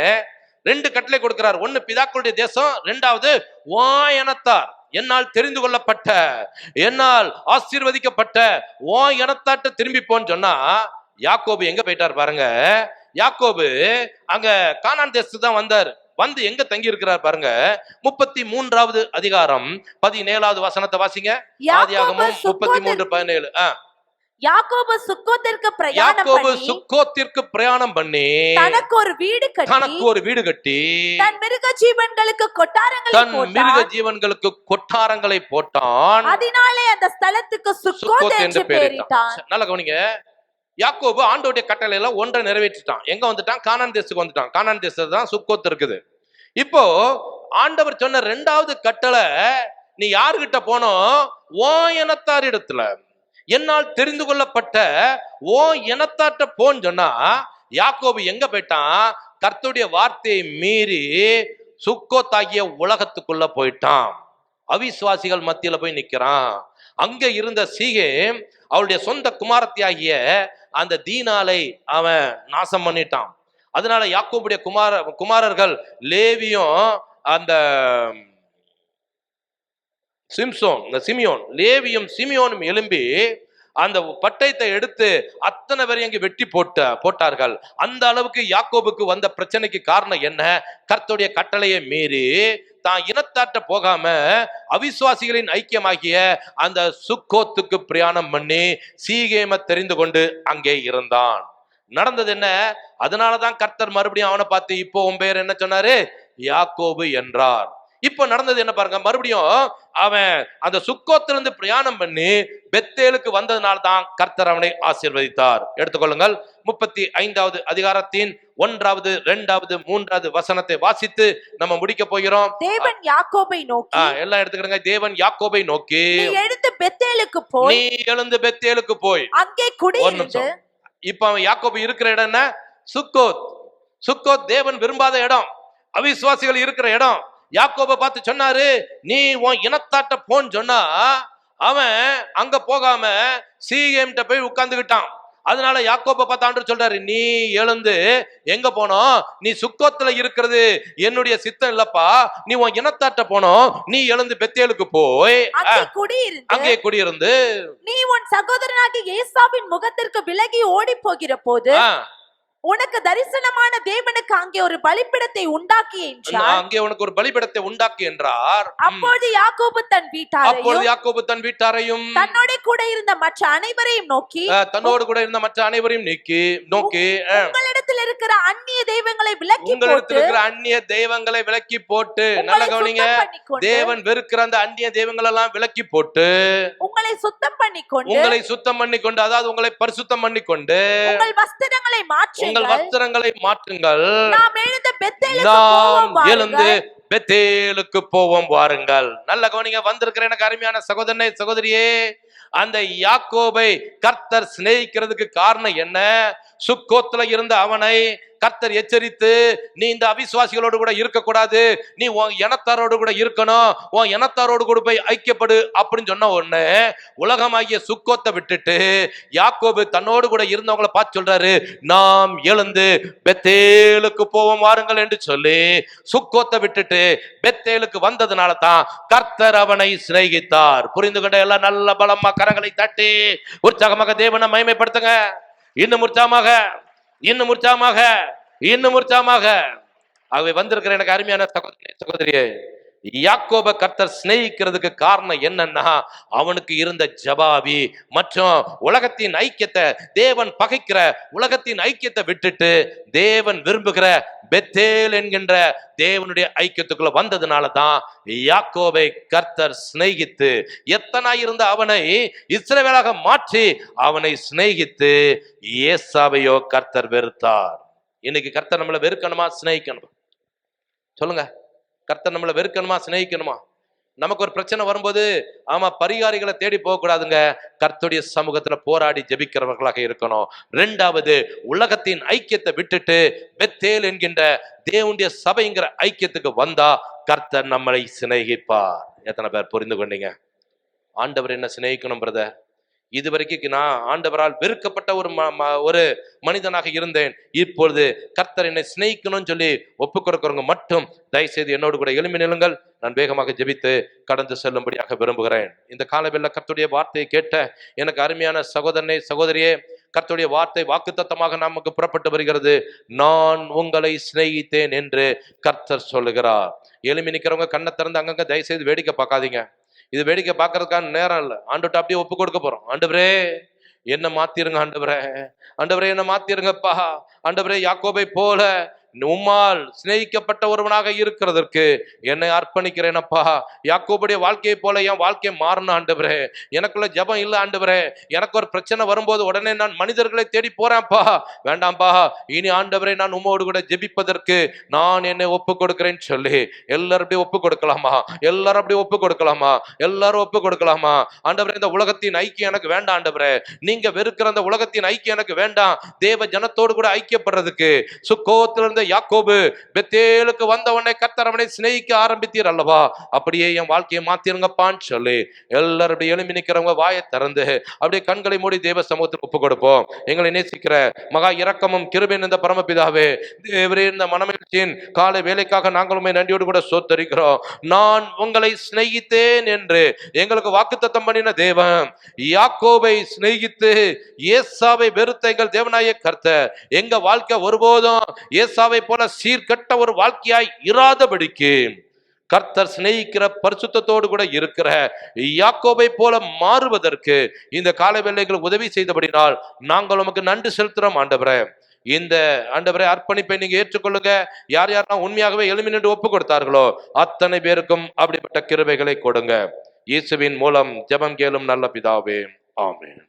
2 கட்டளை கொடுக்கிறார். 1 பிதாக்களுடைய தேசம், 2வது வா இனத்தார், என்னால் தெரிந்து கொள்ளப்பட்ட, என்னால் ஆசீர்வதிக்கப்பட்ட வா இனத்தாட்ட திரும்பி போன்னு சொன்னா யாக்கோபு எங்க போயிட்டார் பாருங்க. யாக்கோபு அங்க கானான் தேசத்துக்கு தான் வந்தார். வந்து எங்க தங்கி இருக்கிறார் பாருங்க. 33வது அதிகாரம் 17வது வசனத்தை வாசிங்க. ஆதியாகமம் 33:17. யாக்கோபு சுக்கோத்திற்கு பிரயாணம் பண்ணி தனக்கு ஒரு வீடு கட்டி தன் மிருக ஜீவன்களுக்கு கொட்டாரங்களை போட்டான். அதனாலே அந்த ஸ்தலத்துக்கு சுக்கோத் என்று பெயரிட்டான். நல்ல கவனிங்க. யாக்கோபு ஆண்டவருடைய கட்டளையில ஒன்றை நிறைவேற்றிட்டான். எங்க வந்துட்டான்? கானான் தேசத்துக்கு வந்துட்டான். கானான் தேசத்துல தான் சுக்கோத் இருக்குது. இப்போ ஆண்டவர் சொன்ன 2வது கட்டளை, நீ யாருகிட்ட போனோம்? ஓ இனத்தார் இடத்துல, என்னால் தெரிந்து கொள்ளப்பட்ட ஓ இனத்தாட்ட போன்னு சொன்னா யாக்கோபு எங்க போயிட்டான்? கர்த்தருடைய வார்த்தையை மீறி சுக்கோத்தாகிய உலகத்துக்குள்ள போயிட்டான். அவிசுவாசிகள் மத்தியில போய் நிக்கிறான். அங்க இருந்த சீகேம் அவளுடைய சொந்த குமாரத்தியாகிய அந்த தீனாலை அவன் நாசம் பண்ணிட்டான். அதனால யாக்கோபுடைய குமாரர்கள் லேவியும் அந்த சிமியோன், லேவியும் சிமியோனும் எழும்பி அந்த பட்டயத்தை எடுத்து அத்தனை பேரையும் அங்கே வெட்டி போட்டார்கள். அந்த அளவுக்கு யாக்கோபுக்கு வந்த பிரச்சனைக்கு காரணம் என்ன? கர்த்தருடைய கட்டளையை மீறி தான் இனத்தாட்ட போகாம அவிசுவாசிகளின் ஐக்கியமாகிய அந்த சுக்கோத்துக்கு பிரயாணம் பண்ணி சீகேம தெரிந்து கொண்டு அங்கே இருந்தான். நடந்தது என்ன? அதனாலதான் கர்த்தர் மறுபடியும் அவனை பார்த்து இப்போ உன் பேர் என்ன சொன்னாரு? யாக்கோபு என்றார். இப்ப நடந்தது என்ன பாருங்க. மறுபடியும் அவன் அந்த சுக்கோத்திலிருந்து பிரயாணம் பண்ணி பெத்தேலுக்கு வந்ததுனால தான் கர்த்தர் அவனை ஆசீர்வதித்தார். எடுத்துக்கொள்ளுங்கள். 35வது அதிகாரத்தின் 1வது 2வது 3வது வசனத்தை வாசித்து நம்ம முடிக்க போகிறோம். தேவன் யாக்கோபை நோக்கி, எல்லாம் எடுத்துக்கிடுங்க. தேவன் யாக்கோபை நோக்கி, நீ எழுந்து பெத்தேலுக்கு போய் அங்கே குடியிருந்து. இப்ப அவன் யாக்கோபு இருக்கிற இடம் என்ன? சுக்கோத் தேவன் விரும்பாத இடம், அவிசுவாசிகள் இருக்கிற இடம். யாக்கோபை பார்த்து சொன்னாரு, நீ உன் இனத்தாட்ட போன்னு சொன்னா அவன் அங்க போகாம சீகேம்கிட்ட போய் உட்கார்ந்துகிட்டான். அதனால யாக்கோபை பார்த்து ஆண்டவர் சொல்றாரு, நீ எழுந்து எங்க போனோம்? நீ சுக்கோத்துல இருக்கிறது என்னுடைய சித்தம் இல்லப்பா, நீ உன் இனத்தாட்ட போனோம். நீ எழுந்து பெத்தேலுக்கு போய் அங்கே குடியிருந்து நீ உன் சகோதரனாகிய ஏசாவின் முகத்திற்கு விலகி ஓடி போகிற போது உனக்கு தரிசனமான தேவனுக்கு அங்கே ஒரு பலிபீடத்தை உண்டாக்கி என்றார். அங்கே உனக்கு ஒரு பலிபீடத்தை உண்டாக்கி என்றார். அப்பொழுது யாக்கோபு தன் வீட்டாரையும் தன்னோட கூட இருந்த மற்ற அனைவரையும் நோக்கி நோக்கி உங்களிடத்தில் இருக்கிற அந்நிய தெய்வங்களை விலக்கி போட்டு நல்ல கவனிங்க, தேவன் வெறுக்கிற அந்த அந்நிய தெய்வங்கள் எல்லாம் விலக்கி போட்டு உங்களை சுத்தம் பண்ணிக்கொண்டு அதாவது உங்களை பரிசுத்தம் பண்ணிக்கொண்டு உங்கள் வஸ்திரங்களை மாற்றுங்கள். நாம் எழுந்து பெத்தேலுக்கு போவோம் வாருங்கள். நல்ல கவனிங்க, வந்திருக்கிற எனக்கு அருமையான சகோதரனே சகோதரியே, அந்த யாக்கோபை கர்த்தர் சிநேகிக்கிறதுக்கு காரணம் என்ன? சுக்கோத்துல இருந்த அவனை கர்த்தர் எச்சரித்து, நீ இந்த அவிசுவாசிகளோடு கூட இருக்க கூடாது, நீ உன் இனத்தாரோடு கூட இருக்கணும், உன் இனத்தாரோடு கூட போய் ஐக்கியப்படு அப்படின்னு சொன்ன உடனே உலகமாகிய சுக்கோத்தை விட்டுட்டு யாக்கோபு தன்னோடு கூட இருந்தவங்களை பார்த்து சொல்றாரு, நாம் எழுந்து பெத்தேலுக்கு போவோம் வாருங்கள் என்று சொல்லி சுக்கோத்தை விட்டுட்டு பெத்தேலுக்கு வந்ததுனால தான் கர்த்தர் அவனை சிநேகித்தார். புரிந்து கொண்ட எல்லாம் நல்ல பலமா கரங்களை தட்டி உற்சாகமாக தேவனை மகிமைப்படுத்துங்க. இன்னும் உற்சாகமாக ஆகவே வந்திருக்கிற எனக்கு அருமையான சகோதரியே, யாக்கோபை கர்த்தர் சிநேகிக்கிறதுக்கு காரணம் என்னன்னா, அவனுக்கு இருந்த ஜபாவி மற்றும் உலகத்தின் ஐக்கியத்தை, தேவன் பகைக்கிற உலகத்தின் ஐக்கியத்தை விட்டுட்டு தேவன் விரும்புகிற பெத்தேல் என்கின்ற தேவனுடைய ஐக்கியத்துக்குள்ள வந்ததுனால தான் யாக்கோபை கர்த்தர் சிநேகித்து, எத்தனாய் இருந்த அவனை இஸ்ரவேலாக மாற்றி அவனை சிநேகித்து ஏசாவையோ கர்த்தர் வெறுத்தார். இன்னைக்கு கர்த்தர் நம்மளை வெறுக்கணுமா சிநேகிக்கணுமா? சொல்லுங்க, கர்த்தர் நம்மளை வெறுக்கணுமா சிநேகிக்கணுமா? நமக்கு ஒரு பிரச்சனை வரும்போது ஆமா பரிகாரிகளை தேடி போக கூடாதுங்க, கர்த்தருடைய சமூகத்துல போராடி ஜெபிக்கிறவர்களாக இருக்கணும். ரெண்டாவது, உலகத்தின் ஐக்கியத்தை விட்டுட்டு பெத்தேல் என்கின்ற தேவனுடைய சபைங்கிற ஐக்கியத்துக்கு வந்தா கர்த்தர் நம்மளை சிநேகிப்பார். எத்தனை பேர் புரிந்து கொண்டீங்க? ஆண்டவர் என்ன சிநேகிக்கணும் பிரதர்? இதுவரைக்கும் நான் ஆண்டவரால் வெறுக்கப்பட்ட ஒரு மனிதனாக இருந்தேன், இப்பொழுது கர்த்தர் என்னை சிநேகிக்கணும்னு சொல்லி ஒப்புக் கொடுக்கிறவங்க மட்டும் தயவுசெய்து என்னோடு கூட எழுப்பி நில்லுங்கள். நான் வேகமாக ஜெபித்து கடந்து செல்லும்படியாக விரும்புகிறேன். இந்த காலவெல்ல கர்த்தருடைய வார்த்தையை கேட்ட எனக்கு அருமையான சகோதரனே சகோதரியே, கர்த்தருடைய வார்த்தை வாக்குத்தத்தமாக நமக்கு புறப்பட்டு வருகிறது. நான் உங்களை சிநேகித்தேன் என்று கர்த்தர் சொல்லுகிறார். எழுப்பி நிற்கிறவங்க கண்ணை திறந்து அங்கங்க தயவுசெய்து வேடிக்கை பார்க்காதீங்க. இது வேடிக்கை பார்க்கறதுக்கான நேரம் இல்லை. ஆண்டவர்ட்ட அப்படியே ஒப்பு கொடுக்க போறோம். ஆண்டவரே என்ன மாத்திருங்க, ஆண்டவரே என்ன மாத்திருங்கப்பா. ஆண்டவரே யாக்கோபை போல உம்மால் சிநேகிக்கப்பட்ட ஒருவனாக இருக்கிறதற்கு என்னை அர்ப்பணிக்கிறேனப்பா. யாக்கோபுடைய வாழ்க்கையை போல என் வாழ்க்கையை மாறணும் ஆண்டவரே. எனக்குள்ள ஜெபம் இல்லை ஆண்டவரே. எனக்கு ஒரு பிரச்சனை வரும்போது உடனே நான் மனிதர்களை தேடி போறேன்ப்பா, வேண்டாம்ப்பா. இனி ஆண்டவரே நான் உம்மோடு கூட ஜெபிப்பதற்கு நான் என்னை ஒப்பு கொடுக்கிறேன்னு சொல்லி எல்லாரும் அப்படி ஒப்பு கொடுக்கலாமா? எல்லாரும் ஒப்பு கொடுக்கலாமா? ஆண்டவரே இந்த உலகத்தின் ஐக்கியம் எனக்கு வேண்டாம் ஆண்டவரே. நீங்க வெறுக்கிற அந்த உலகத்தின் ஐக்கியம் எனக்கு வேண்டாம். தேவ ஜனத்தோடு கூட ஐக்கியப்படுறதுக்கு சுக்கோத்திலிருந்து யாக்கோபு பெத்தேலுக்கு வந்தவனை கர்த்தர் அவனை சிநேகிக்க ஆரம்பித்தீர் அல்லவா? அப்படியே என் வாழ்க்கையை மாத்திருங்கப்பான்னு சொல்லி எல்லாரும் அப்படி எழுப்பி நிற்கிறவங்க வாயை திறந்து அப்படியே கண்களை மூடி தேவ சமூகத்துக்கு ஒப்பு கொடுப்போம். எங்களை நேசிக்கிற மகா இரக்கமும் கிருபையும் இந்த பரமபிதாவே, தேவரே இந்த மனமகிழ்ச்சியின் காலை வேலைக்காக நாங்களுமே நன்றியோடு கூட சோத்தரிக்கிறோம். நான் உங்களை சிநேகித்தேன் என்று எங்களுக்கு வாக்குத்தத்தம் பண்ணின தேவன் யாக்கோபை சிநேகித்து ஏசாவை வெறுத்த எங்கள் தேவனாய கர்த்தர் எங்க வாழ்க்கை ஒருபோதும் ஏசாவை போல சீர்கட்ட ஒரு வாழ்க்கையாய் இராதபடிக்கு கர்த்தர் சிநேகிக்கிற பரிசுத்தத்தோடு கூட இருக்கிற யாக்கோபை போல மாறுவதற்கு இந்த காலை வேளைகளுக்கு உதவி செய்தபடினால் நாங்கள் உமக்கு நன்றி செலுத்துறோம் ஆண்டவரே. இந்த ஆண்டவரே அர்ப்பணிப்பை நீங்க ஏற்றுக்கொள்ளுங்க. யார் யாரெல்லாம் உண்மையாகவே எழுப்பி நின்று ஒப்பு கொடுத்தார்களோ அத்தனை பேருக்கும் அப்படிப்பட்ட கிருபைகளை கொடுங்க. இயேசுவின் மூலம் ஜெபம் கேளும் நல்ல பிதாவே, ஆமென்.